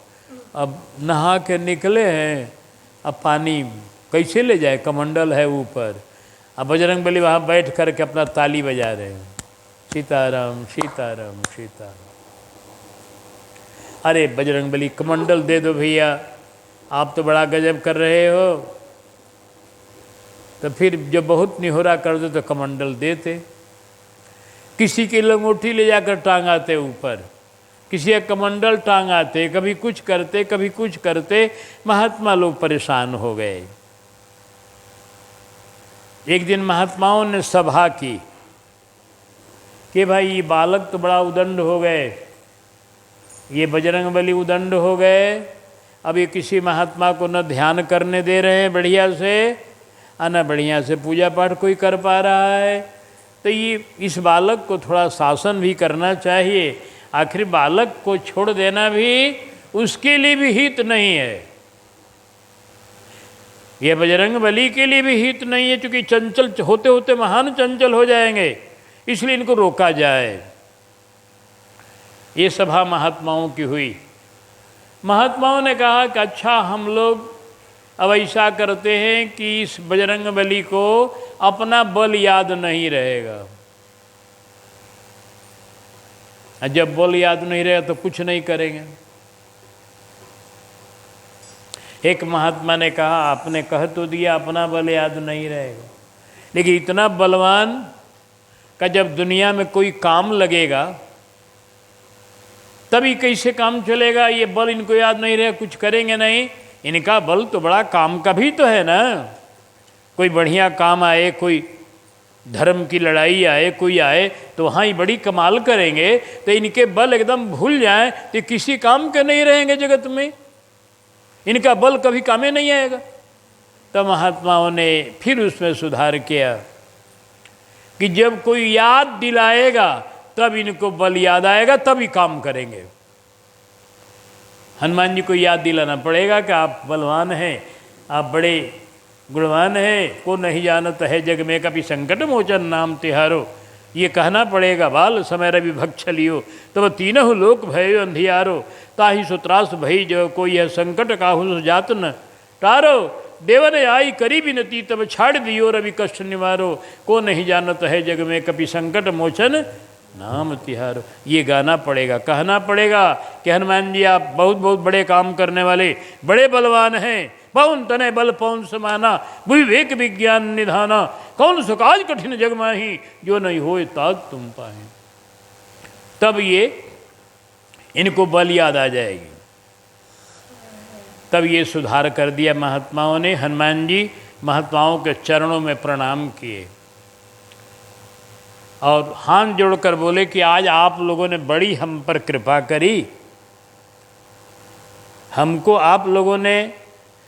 [SPEAKER 1] अब नहा के निकले हैं, अब पानी कैसे ले जाए, कमंडल है ऊपर। अब बजरंगबली वहाँ बैठ करके अपना ताली बजा रहे हैं, सीताराम सीताराम सीताराम। अरे बजरंगबली कमंडल दे दो भैया, आप तो बड़ा गजब कर रहे हो। तो फिर जब बहुत निहोरा कर दो तो कमंडल देते। किसी की लंगोटी ले जाकर टांगाते ऊपर, किसी का कमंडल टांगाते, कभी कुछ करते कभी कुछ करते। महात्मा लोग परेशान हो गए। एक दिन महात्माओं ने सभा की कि भाई ये बालक तो बड़ा उदंड हो गए, ये बजरंगबली उदंड हो गए। अब ये किसी महात्मा को न ध्यान करने दे रहे हैं बढ़िया से, न बढ़िया से पूजा पाठ कोई कर पा रहा है। तो ये इस बालक को थोड़ा शासन भी करना चाहिए। आखिर बालक को छोड़ देना भी उसके लिए भी हित नहीं है, यह बजरंगबली के लिए भी हित नहीं है, क्योंकि चंचल होते होते महान चंचल हो जाएंगे, इसलिए इनको रोका जाए। ये सभा महात्माओं की हुई। महात्माओं ने कहा कि अच्छा हम लोग अब ऐसा करते हैं कि इस बजरंगबली को अपना बल याद नहीं रहेगा। जब बल याद नहीं रहेगा तो कुछ नहीं करेंगे। एक महात्मा ने कहा आपने कह तो दिया अपना बल याद नहीं रहेगा, लेकिन इतना बलवान का जब दुनिया में कोई काम लगेगा तभी कैसे काम चलेगा। ये बल इनको याद नहीं रहेगा, कुछ करेंगे नहीं। इनका बल तो बड़ा काम का भी तो है ना। कोई बढ़िया काम आए, कोई धर्म की लड़ाई आए, कोई आए तो वहाँ ही बड़ी कमाल करेंगे। तो इनके बल एकदम भूल जाएं तो किसी काम के नहीं रहेंगे जगत में, इनका बल कभी कामे नहीं आएगा। तो महात्माओं ने फिर उसमें सुधार किया कि जब कोई याद दिलाएगा तब इनको बल याद आएगा, तभी काम करेंगे। हनुमान जी को याद दिलाना पड़ेगा कि आप बलवान हैं, आप बड़े गुणवान हैं, को नहीं जानत है जग में कभी संकट मोचन नाम तिहारो। ये कहना पड़ेगा बाल समय रवि भक्षलियो तब तीनों लोक भयो अंधियारो। ताहि सुत्रास भई जो कोई है संकट काहु जात न टारो। देवन आई करी बिनती तब छाड़ दियो रवि कष्ट निवारो। को नहीं जानत है जग में कभी संकट मोचन नाम तिहारो। ये गाना पड़ेगा, कहना पड़ेगा कि हनुमान जी आप बहुत बहुत बड़े काम करने वाले, बड़े बलवान हैं। पवन तने बल पवन समाना विवेक विज्ञान निधाना। कौन सुकाज कठिन जग माही जो नहीं होए ताज तुम पाए। तब ये इनको बल याद आ जाएगी। तब ये सुधार कर दिया महात्माओं ने। हनुमान जी महात्माओं के चरणों में प्रणाम किए। और हाथ जोड़कर बोले कि आज आप लोगों ने बड़ी हम पर कृपा करी, हमको आप लोगों ने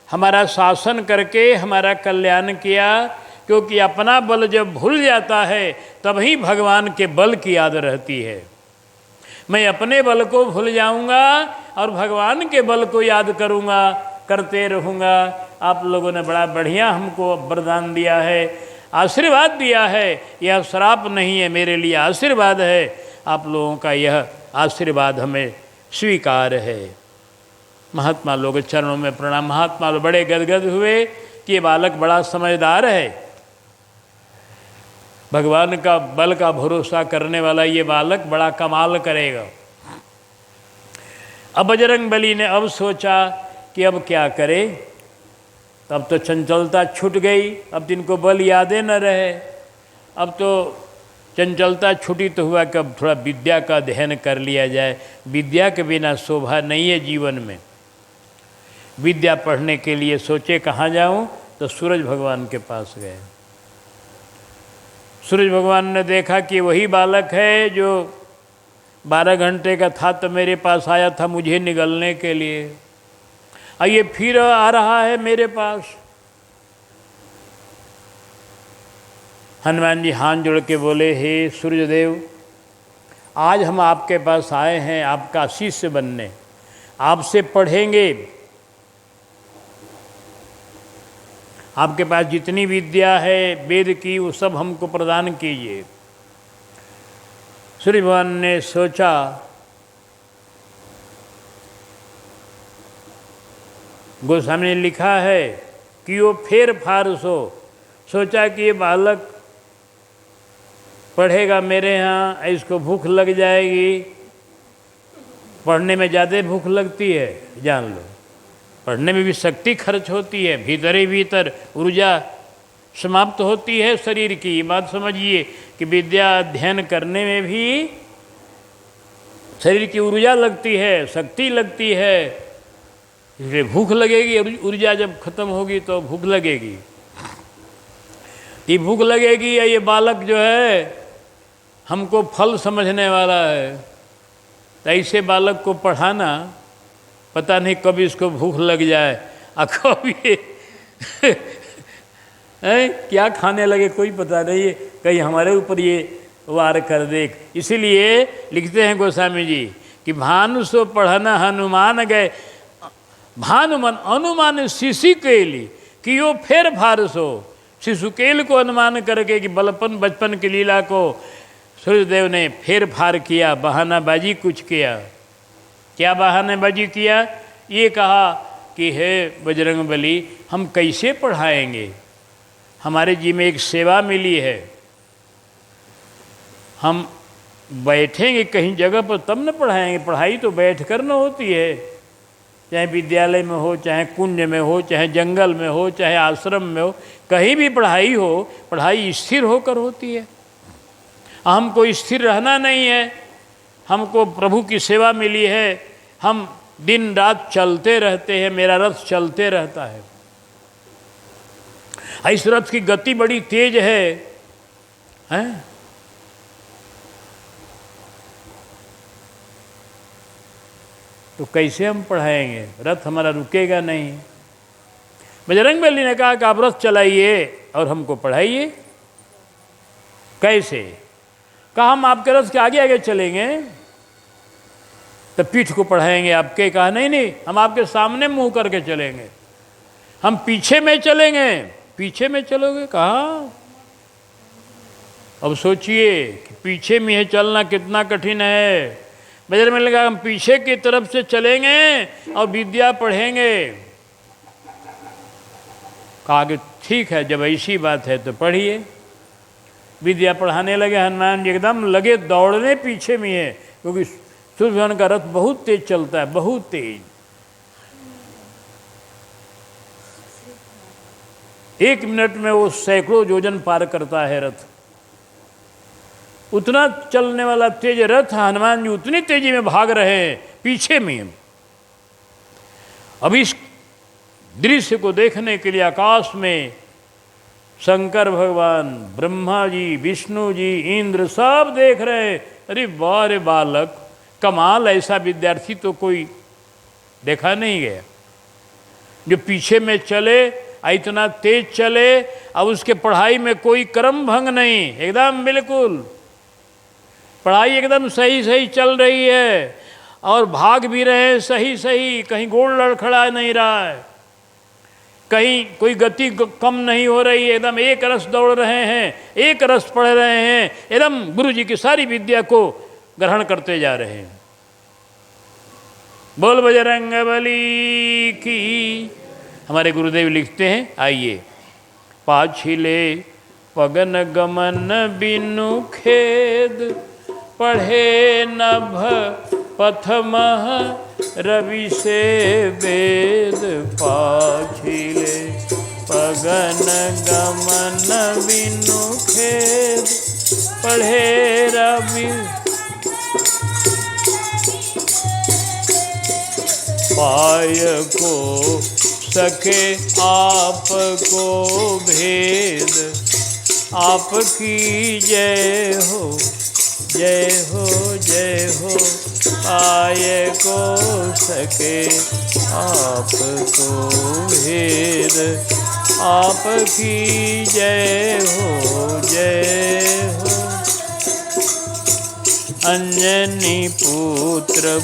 [SPEAKER 1] हमारा शासन करके हमारा कल्याण किया, क्योंकि अपना बल जब भूल जाता है तभी भगवान के बल की याद रहती है। मैं अपने बल को भूल जाऊंगा और भगवान के बल को याद करूंगा, करते रहूंगा। आप लोगों ने बड़ा बढ़िया हमको वरदान दिया है, आशीर्वाद दिया है। यह श्राप नहीं है, मेरे लिए आशीर्वाद है। आप लोगों का यह आशीर्वाद हमें स्वीकार है। महात्मा लोग चरणों में प्रणाम। महात्मा लोग बड़े गदगद हुए कि ये बालक बड़ा समझदार है, भगवान का बल का भरोसा करने वाला ये बालक बड़ा कमाल करेगा। अब बजरंगबली ने अब सोचा कि अब क्या करे, तब तो चंचलता छूट गई, अब जिनको बल यादें न रहे। अब तो चंचलता छूटी तो हुआ कि अब थोड़ा विद्या का अध्ययन कर लिया जाए। विद्या के बिना शोभा नहीं है जीवन में। विद्या पढ़ने के लिए सोचे कहाँ जाऊं, तो सूरज भगवान के पास गए। सूरज भगवान ने देखा कि वही बालक है जो 12 घंटे का था तो मेरे पास आया था मुझे निगलने के लिए, और ये फिर आ रहा है मेरे पास। हनुमान जी हाथ जोड़ के बोले, हे सूर्यदेव, आज हम आपके पास आए हैं आपका शिष्य बनने, आपसे पढ़ेंगे। आपके पास जितनी विद्या है वेद की वो सब हमको प्रदान कीजिए। सूर्य भगवान ने सोचा गोस्वामी ने लिखा है कि वो फेर फार सोचा कि ये बालक पढ़ेगा मेरे यहाँ, इसको भूख लग जाएगी। पढ़ने में ज़्यादा भूख लगती है, जान लो। पढ़ने में भी शक्ति खर्च होती है, भीतर ही भीतर ऊर्जा समाप्त होती है शरीर की। ये बात समझिए कि विद्या अध्ययन करने में भी शरीर की ऊर्जा लगती है, शक्ति लगती है, इसलिए भूख लगेगी। ऊर्जा जब खत्म होगी तो भूख लगेगी। ये भूख लगेगी, या ये बालक जो है हमको फल समझने वाला है, तो ऐसे बालक को पढ़ाना, पता नहीं कब इसको भूख लग जाए और कभी क्या खाने लगे कोई पता नहीं है, कहीं हमारे ऊपर ये वार कर दे। इसीलिए लिखते हैं गोस्वामी जी कि भानु सो पढ़ना हनुमान गए, भानुमन अनुमान शिशुकेली कि यो फेर फार सो। शिशुकेल को अनुमान करके कि बलपन बचपन की लीला को सूर्यदेव ने फेर फार किया, बहानाबाजी कुछ किया। क्या बहानेबाजी किया? ये कहा कि हे बजरंगबली, हम कैसे पढ़ाएंगे, हमारे जी में एक सेवा मिली है, हम बैठेंगे कहीं जगह पर तब न पढ़ाएंगे। पढ़ाई तो बैठ कर न होती है, चाहे विद्यालय में हो, चाहे कुंज में हो, चाहे जंगल में हो, चाहे आश्रम में हो, कहीं भी पढ़ाई हो, पढ़ाई स्थिर होकर होती है। हमको स्थिर रहना नहीं है, हमको प्रभु की सेवा मिली है, हम दिन रात चलते रहते हैं, मेरा रथ चलते रहता है। इस रथ की गति बड़ी तेज है, हैं? तो कैसे हम पढ़ाएंगे, रथ हमारा रुकेगा नहीं। बजरंगबली ने कहा कि आप रथ चलाइए और हमको पढ़ाइए। कैसे? कहा हम आपके रथ के आगे आगे चलेंगे तो पीठ को पढ़ाएंगे आपके। कहा नहीं नहीं, हम आपके सामने मुंह करके चलेंगे, हम पीछे में चलेंगे। पीछे में चलोगे? कहा अब सोचिए कि पीछे में है चलना कितना कठिन है। बजरंग ने कहा हम पीछे की तरफ से चलेंगे और विद्या पढ़ेंगे। कहा कि ठीक है, जब ऐसी बात है तो पढ़िए। विद्या पढ़ाने लगे। हनुमान जी एकदम लगे दौड़ने पीछे में है, क्योंकि सूर्य भगवान का रथ बहुत तेज चलता है, बहुत तेज। 1 मिनट में वो सैकड़ों योजन पार करता है रथ। उतना चलने वाला तेज रथ, हनुमान जी उतनी तेजी में भाग रहे हैं पीछे में। अब इस दृश्य को देखने के लिए आकाश में शंकर भगवान, ब्रह्मा जी, विष्णु जी, इंद्र सब देख रहे। अरे वाह रे बालक, कमाल, ऐसा विद्यार्थी तो कोई देखा नहीं गया जो पीछे में चले, इतना तेज चले, अब उसके पढ़ाई में कोई क्रम भंग नहीं, एकदम बिल्कुल पढ़ाई एकदम सही सही चल रही है और भाग भी रहे हैं सही सही, कहीं गोड़ लड़खड़ा नहीं रहा है, कहीं कोई गति कम नहीं हो रही है, एकदम एक रस दौड़ रहे हैं, एक रस पढ़ रहे हैं, एकदम गुरु जी की सारी विद्या को ग्रहण करते जा रहे हैं। बोल बजरंगबली की। हमारे गुरुदेव लिखते हैं, आइए। पाछिले पगन गमन बिनु खेद, पढ़े नभ पथमह रवि से वेद। पाछिले पगन गमन बिनु खेद, पढ़े रवि पाय को सके आप को भेद। आपकी जय हो जय हो जय हो, पाय को सके आप को भेद। आपकी जय हो जय हो, अंजनी पुत्र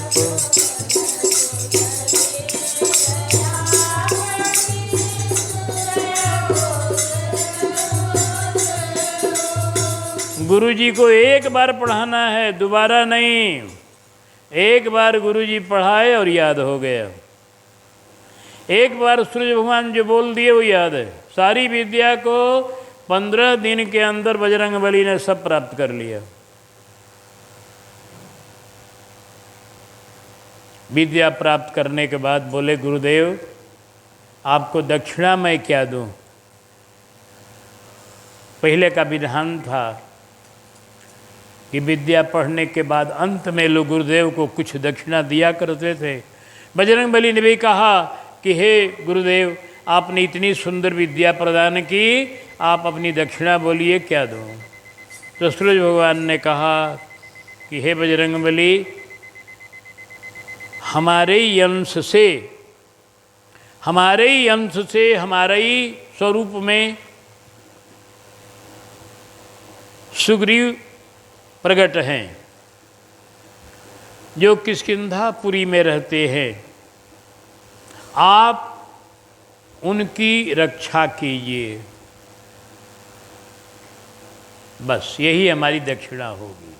[SPEAKER 1] गुरु जी को एक बार पढ़ाना है, दोबारा नहीं। एक बार गुरु जी पढ़ाए और याद हो गया। एक बार सूर्य भगवान जो बोल दिए वो याद है। सारी विद्या को 15 दिन के अंदर बजरंगबली ने सब प्राप्त कर लिया। विद्या प्राप्त करने के बाद बोले, गुरुदेव आपको दक्षिणा मैं क्या दूं? पहले का विधान था कि विद्या पढ़ने के बाद अंत में लोग गुरुदेव को कुछ दक्षिणा दिया करते थे। बजरंगबली ने भी कहा कि हे गुरुदेव, आपने इतनी सुंदर विद्या प्रदान की, आप अपनी दक्षिणा बोलिए क्या दूं? तो सूरज भगवान ने कहा कि हे बजरंगबली, हमारे ही अंश से हमारे ही स्वरूप में सुग्रीव प्रकट हैं जो किष्किंधापुरी में रहते हैं। आप उनकी रक्षा कीजिए, बस यही हमारी दक्षिणा होगी।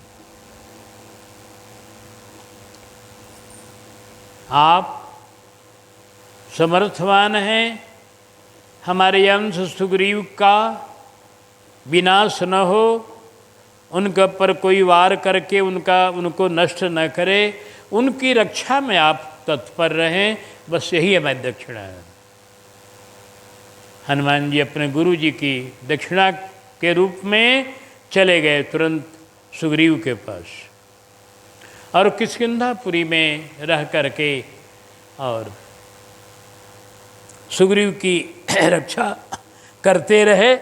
[SPEAKER 1] आप समर्थवान हैं, हमारे अंश सुग्रीव का विनाश न हो, उनके पर कोई वार करके उनको नष्ट न करे, उनकी रक्षा में आप तत्पर रहें, बस यही हमारी दक्षिणा है। हनुमान जी अपने गुरु जी की दक्षिणा के रूप में चले गए तुरंत सुग्रीव के पास और किष्किंधापुरी में रह करके और सुग्रीव की रक्षा करते रहे।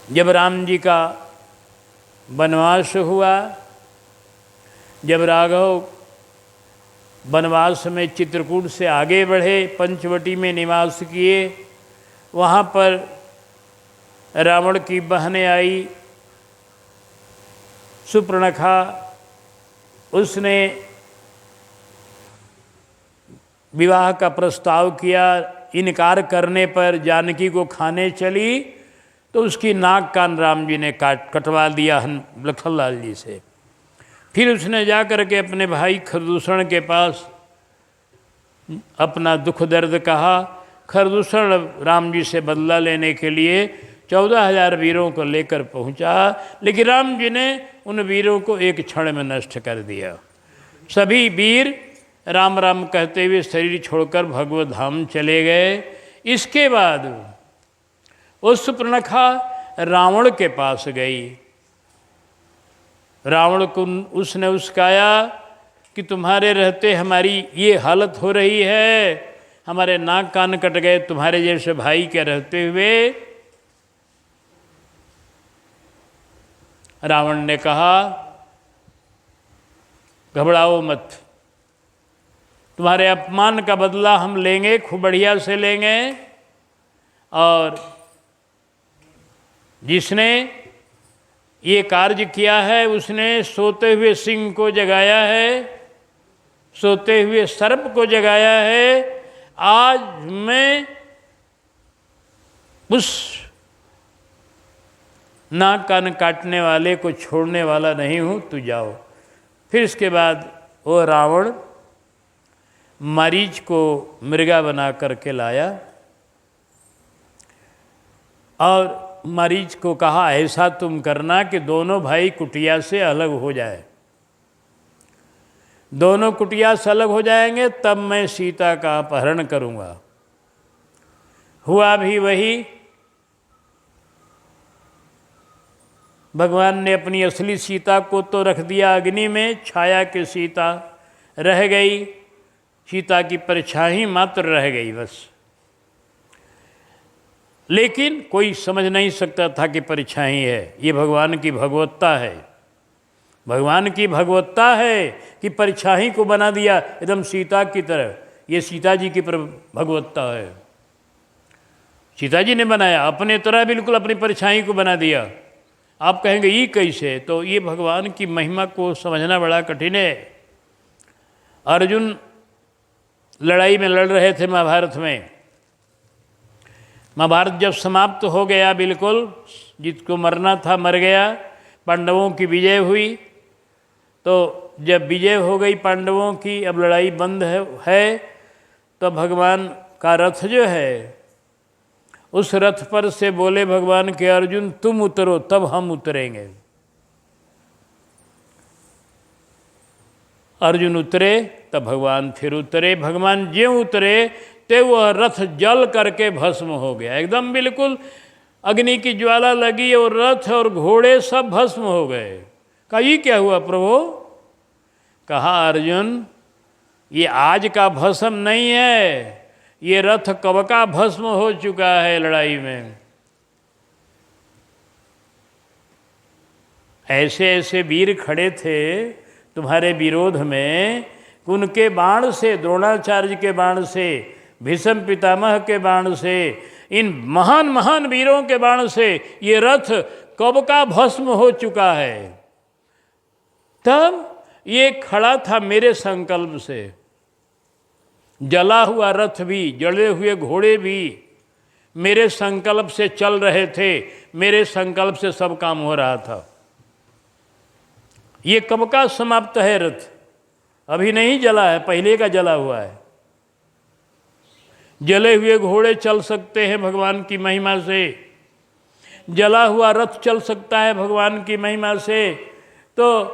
[SPEAKER 1] जब राम जी का वनवास हुआ, जब राघव वनवास में चित्रकूट से आगे बढ़े, पंचवटी में निवास किए, वहाँ पर रावण की बहनें आई सुपर्णखा, उसने विवाह का प्रस्ताव किया। इनकार करने पर जानकी को खाने चली तो उसकी नाक कान राम जी ने कटवा दिया लखनलाल जी से। फिर उसने जा कर के अपने भाई खरदूषण के पास अपना दुख दर्द कहा। खरदूषण राम जी से बदला लेने के लिए 14,000 वीरों को लेकर पहुंचा, लेकिन राम जी ने उन वीरों को एक क्षण में नष्ट कर दिया। सभी वीर राम राम कहते हुए शरीर छोड़कर भगवत धाम चले गए। इसके बाद उस सुपर्णखा रावण के पास गई। रावण को उसने उसकाया कि तुम्हारे रहते हमारी ये हालत हो रही है, हमारे नाक कान कट गए तुम्हारे जैसे भाई के रहते हुए। रावण ने कहा घबराओ मत, तुम्हारे अपमान का बदला हम लेंगे, खूब बढ़िया से लेंगे। और जिसने ये कार्य किया है उसने सोते हुए सिंह को जगाया है, सोते हुए सर्प को जगाया है। आज मैं उस नाक कान काटने वाले को छोड़ने वाला नहीं हूँ, तू जाओ। फिर इसके बाद वो रावण मारीच को मृगा बना करके लाया और मारीच को कहा ऐसा तुम करना कि दोनों भाई कुटिया से अलग हो जाए। दोनों कुटिया से अलग हो जाएंगे तब मैं सीता का अपहरण करूँगा। हुआ भी वही। भगवान ने अपनी असली सीता को तो रख दिया अग्नि में, छाया की सीता रह गई, सीता की परछाई मात्र रह गई बस। लेकिन कोई समझ नहीं सकता था कि परछाई है, ये भगवान की भगवत्ता है। भगवान की भगवत्ता है कि परछाई को बना दिया एकदम सीता की तरह। ये सीता जी की भगवत्ता है, सीता जी ने बनाया अपने तरह, बिल्कुल अपनी परछाई को बना दिया। आप कहेंगे ये कैसे? तो ये भगवान की महिमा को समझना बड़ा कठिन है। अर्जुन लड़ाई में लड़ रहे थे महाभारत में। महाभारत जब समाप्त हो गया, बिल्कुल जिसको मरना था मर गया, पांडवों की विजय हुई। तो जब विजय हो गई पांडवों की, अब लड़ाई बंद है तो भगवान का रथ जो है, उस रथ पर से बोले भगवान के अर्जुन तुम उतरो तब हम उतरेंगे। अर्जुन उतरे तब भगवान फिर उतरे। भगवान ज्यों उतरे ते वह रथ जल करके भस्म हो गया, एकदम बिल्कुल अग्नि की ज्वाला लगी और रथ और घोड़े सब भस्म हो गए। कहा ये क्या हुआ प्रभु? कहा अर्जुन ये आज का भस्म नहीं है, ये रथ कब का भस्म हो चुका है लड़ाई में। ऐसे ऐसे वीर खड़े थे तुम्हारे विरोध में, उनके बाण से, द्रोणाचार्य के बाण से, भीष्म पितामह के बाण से, इन महान महान वीरों के बाण से ये रथ कब का भस्म हो चुका है। तब ये खड़ा था मेरे संकल्प से। जला हुआ रथ भी, जले हुए घोड़े भी मेरे संकल्प से चल रहे थे, मेरे संकल्प से सब काम हो रहा था। ये कब का समाप्त है रथ? अभी नहीं जला है, पहले का जला हुआ है। जले हुए घोड़े चल सकते हैं भगवान की महिमा से, जला हुआ रथ चल सकता है भगवान की महिमा से। तो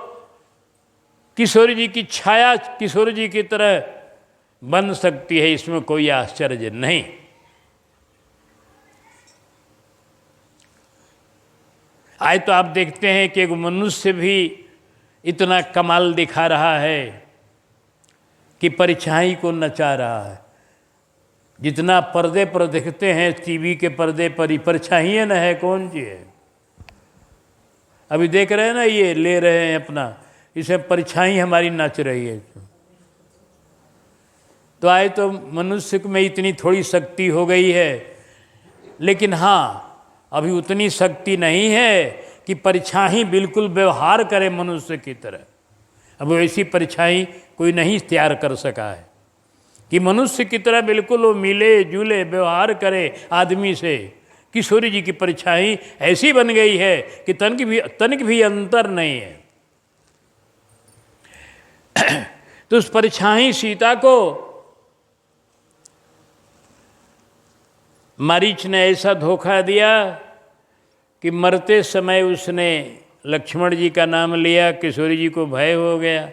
[SPEAKER 1] किशोर जी की छाया किशोर जी की तरह बन सकती है, इसमें कोई आश्चर्य नहीं। आज तो आप देखते हैं कि एक मनुष्य भी इतना कमाल दिखा रहा है कि परछाई को नचा रहा है। जितना पर्दे पर देखते हैं, टीवी के पर्दे पर ही परछाइयाँ न है, कौन सी है? अभी देख रहे हैं ना, ये ले रहे हैं अपना, इसमें परछाई हमारी नाच रही है। तो आए तो मनुष्य में इतनी थोड़ी शक्ति हो गई है, लेकिन हाँ अभी उतनी शक्ति नहीं है कि परछाई बिल्कुल व्यवहार करे मनुष्य की तरह। अब वैसी परछाई कोई नहीं तैयार कर सका है कि मनुष्य की तरह बिल्कुल वो मिले जुले व्यवहार करे आदमी से। किशोरी जी की परछाई ऐसी बन गई है कि तनिक भी अंतर नहीं है। तो उस परछाई सीता को मारीच ने ऐसा धोखा दिया कि मरते समय उसने लक्ष्मण जी का नाम लिया। किशोरी जी को भय हो गया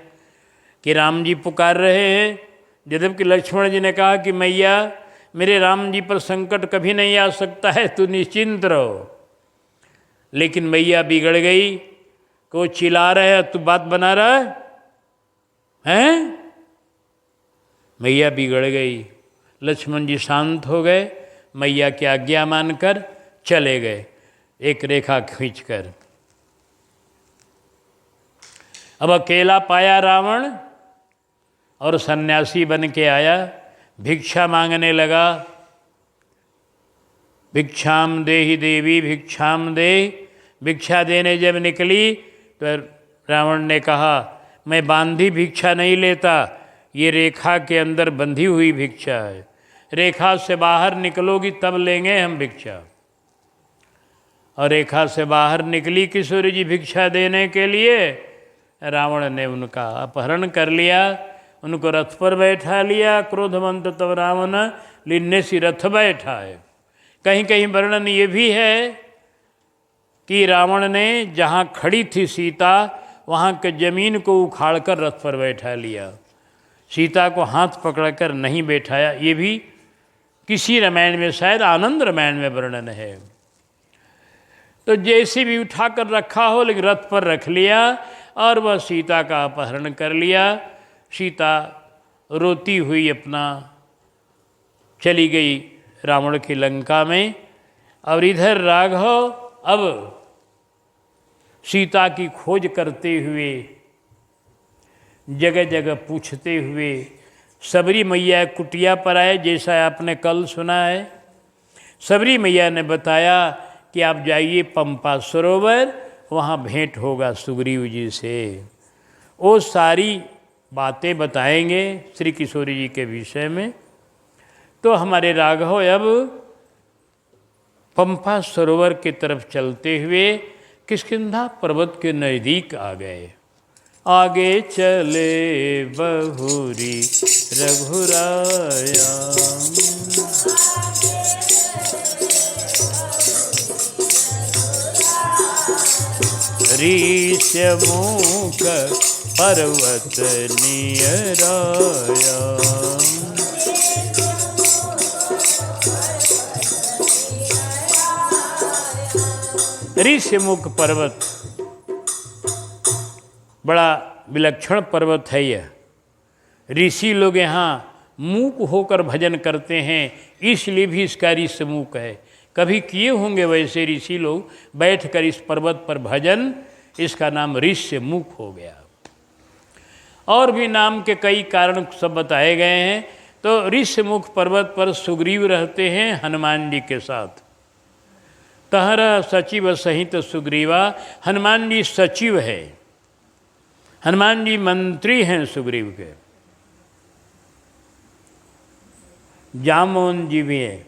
[SPEAKER 1] कि राम जी पुकार रहे हैं, जबकि लक्ष्मण जी ने कहा कि मैया मेरे राम जी पर संकट कभी नहीं आ सकता है, तू निश्चिंत रहो। लेकिन मैया बिगड़ गई कि वो चिल्ला रहे हैं, तू बात बना रहा है? मैया बिगड़ गई। लक्ष्मण जी शांत हो गए, मैया की आज्ञा मानकर चले गए एक रेखा खींचकर। अब अकेला पाया रावण और सन्यासी बन के आया, भिक्षा मांगने लगा। भिक्षाम देहि देवी भिक्षाम दे। भिक्षा देने जब निकली तो रावण ने कहा, मैं बांधी भिक्षा नहीं लेता, ये रेखा के अंदर बंधी हुई भिक्षा है, रेखा से बाहर निकलोगी तब लेंगे हम भिक्षा। और रेखा से बाहर निकली किशोरी जी भिक्षा देने के लिए, रावण ने उनका अपहरण कर लिया, उनको रथ पर बैठा लिया। क्रोधवंत तब रावण लिन्ने सी रथ बैठा है। कहीं कहीं वर्णन ये भी है कि रावण ने जहाँ खड़ी थी सीता, वहाँ के जमीन को उखाड़कर रथ पर बैठा लिया, सीता को हाथ पकड़कर नहीं बैठाया। ये भी किसी रामायण में, शायद आनंद रामायण में वर्णन है। तो जैसे भी उठाकर रखा हो, लेकिन रथ पर रख लिया और वह सीता का अपहरण कर लिया। सीता रोती हुई अपना चली गई रावण की लंका में। और इधर राघव अब सीता की खोज करते हुए, जगह जगह पूछते हुए सबरी मैया कुटिया पर आए, जैसा आपने कल सुना है। सबरी मैया ने बताया कि आप जाइए पंपा सरोवर, वहाँ भेंट होगा सुग्रीव जी से। वो सारी बातें बताएंगे श्री किशोरी जी के विषय में। तो हमारे राघव अब पंपा सरोवर की तरफ चलते हुए किष्किंधा पर्वत के नज़दीक आ गए। आगे चले बहुरी रघुराया, ऋष्यमुख पर्वत नियराया। ऋष्यमुख पर्वत बड़ा विलक्षण पर्वत है यह। ऋषि लोग यहाँ मूक होकर भजन करते हैं, इसलिए भी इसका ऋष्यमुख है। कभी किए होंगे वैसे ऋषि लोग बैठकर इस पर्वत पर भजन, इसका नाम ऋष्यमुख हो गया। और भी नाम के कई कारण सब बताए गए हैं। तो ऋष्यमुख पर्वत पर सुग्रीव रहते हैं हनुमान जी के साथ। तहरा सचिव सहित सुग्रीवा, हनुमान जी सचिव है, हनुमान जी मंत्री हैं सुग्रीव के। जामोन जी भी हैं,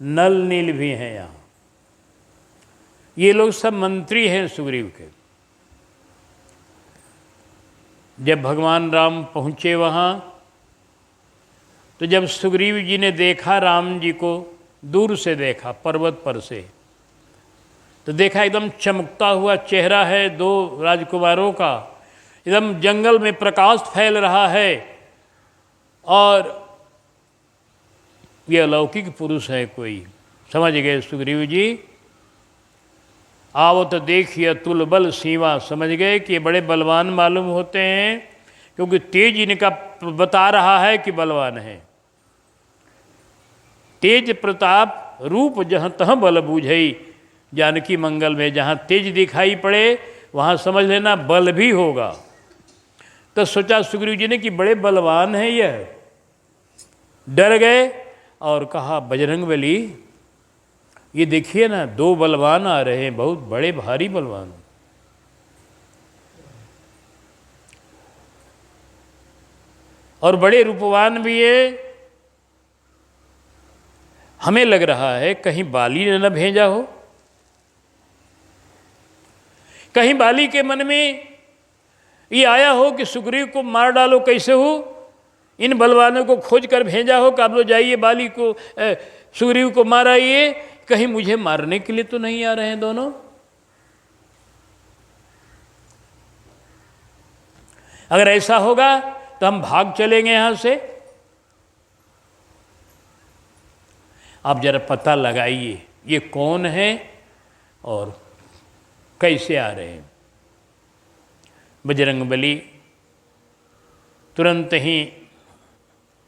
[SPEAKER 1] नल नील भी हैं यहाँ, ये लोग सब मंत्री हैं सुग्रीव के। जब भगवान राम पहुँचे वहाँ, तो जब सुग्रीव जी ने देखा राम जी को, दूर से देखा पर्वत पर से, तो देखा एकदम चमकता हुआ चेहरा है दो राजकुमारों का, एकदम जंगल में प्रकाश फैल रहा है। और ये अलौकिक पुरुष है कोई, समझ गए सुग्रीव जी। आवत देखिए अतुल बल सीमा, समझ गए कि ये बड़े बलवान मालूम होते हैं, क्योंकि तेज इनका बता रहा है कि बलवान है। तेज प्रताप रूप जहाँ तहाँ बल बूझई, जानकी मंगल में जहाँ तेज दिखाई पड़े वहाँ समझ लेना बल भी होगा। तो सोचा सुग्रीव जी ने कि बड़े बलवान हैं यह, डर गए और कहा बजरंगबली ये देखिए ना, दो बलवान आ रहे हैं, बहुत बड़े भारी बलवान। और बड़े रूपवान भी है। हमें लग रहा है कहीं बाली ने न भेजा हो, कहीं बाली के मन में ये आया हो कि सुग्रीव को मार डालो, कैसे हो, इन बलवानों को खोज कर भेजा हो कि आप लोग जाइए बाली को सुग्रीव को माराइए, कहीं मुझे मारने के लिए तो नहीं आ रहे हैं दोनों। अगर ऐसा होगा तो हम भाग चलेंगे यहां से। आप जरा पता लगाइए ये कौन है और कैसे आ रहे हैं। बजरंगबली तुरंत ही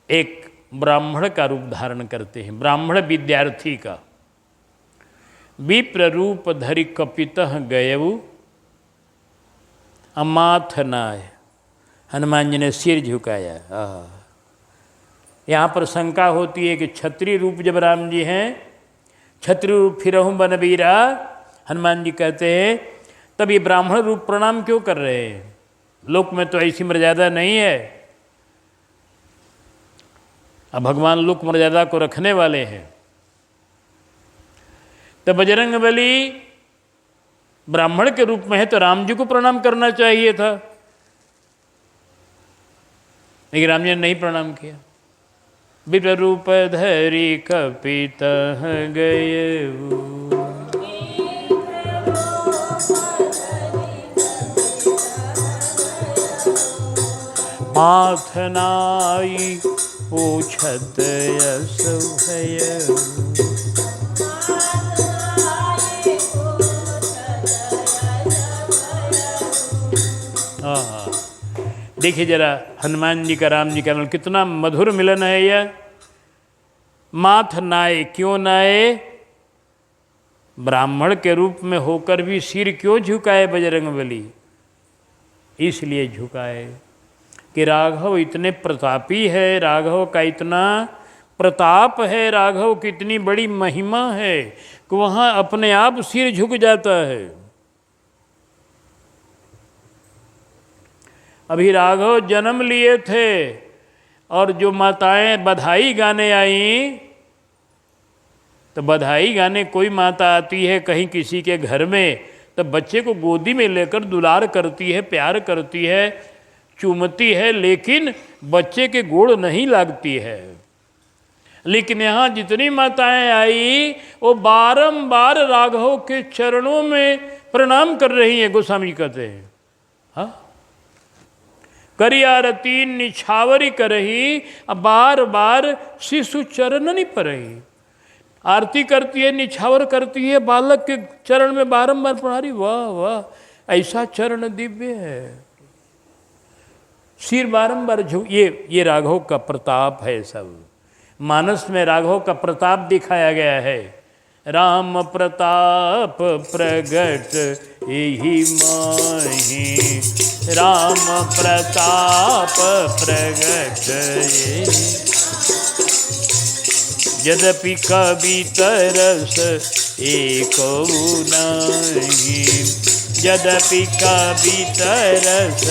[SPEAKER 1] एक ब्राह्मण का रूप धारण करते हैं, ब्राह्मण विद्यार्थी का। विप्र रूप धरि कपितः गयऊ अमाथनाय, हनुमान जी ने सिर झुकाया। यहाँ पर शंका होती है कि क्षत्रिय रूप जब राम जी हैं, क्षत्रिय रूप फिरहूँ बनवीरा, हनुमान जी कहते हैं, तब ये ब्राह्मण रूप प्रणाम क्यों कर रहे हैं? लोक में तो ऐसी मर्यादा नहीं है। अब भगवान लोक मर्यादा को रखने वाले हैं। तो बजरंगबली ब्राह्मण के रूप में है तो राम जी को प्रणाम करना चाहिए था, लेकिन राम जी ने नहीं प्रणाम किया। विप्र रूप धरि कपितः गयऊ, माथनाई पूछत यस भयऊ। देखिए जरा हनुमान जी का राम जी का मिलन, कितना मधुर मिलन है यह। माथ नाए, क्यों नाए? ब्राह्मण के रूप में होकर भी सिर क्यों झुकाए बजरंगबली? इसलिए झुकाए कि राघव इतने प्रतापी है, राघव का इतना प्रताप है, राघव की इतनी बड़ी महिमा है कि वहाँ अपने आप सिर झुक जाता है। अभी राघव जन्म लिए थे और जो माताएं बधाई गाने आईं, तो बधाई गाने कोई माता आती है कहीं किसी के घर में, तो बच्चे को गोदी में लेकर दुलार करती है, प्यार करती है, चूमती है, लेकिन बच्चे के गोड़ नहीं लागती है। लेकिन यहाँ जितनी माताएं आई वो बारंबार राघव के चरणों में प्रणाम कर रही हैं। गोस्वामी कहते हैं, हाँ, करियारती निछावरी करही, बार बार शिशु चरणनि परही। आरती करती है, निछावर करती है, बालक के चरण में बारंबार प्रणारी। वाह वाह, ऐसा चरण दिव्य है। सिर बारंबार झुक, ये राघव का प्रताप है। सब मानस में राघव का प्रताप दिखाया गया है। राम प्रताप प्रगट यही माही, राम प्रताप प्रगट यद्यपि कवि तरस एक नहीं, यद्यपि कवि तरस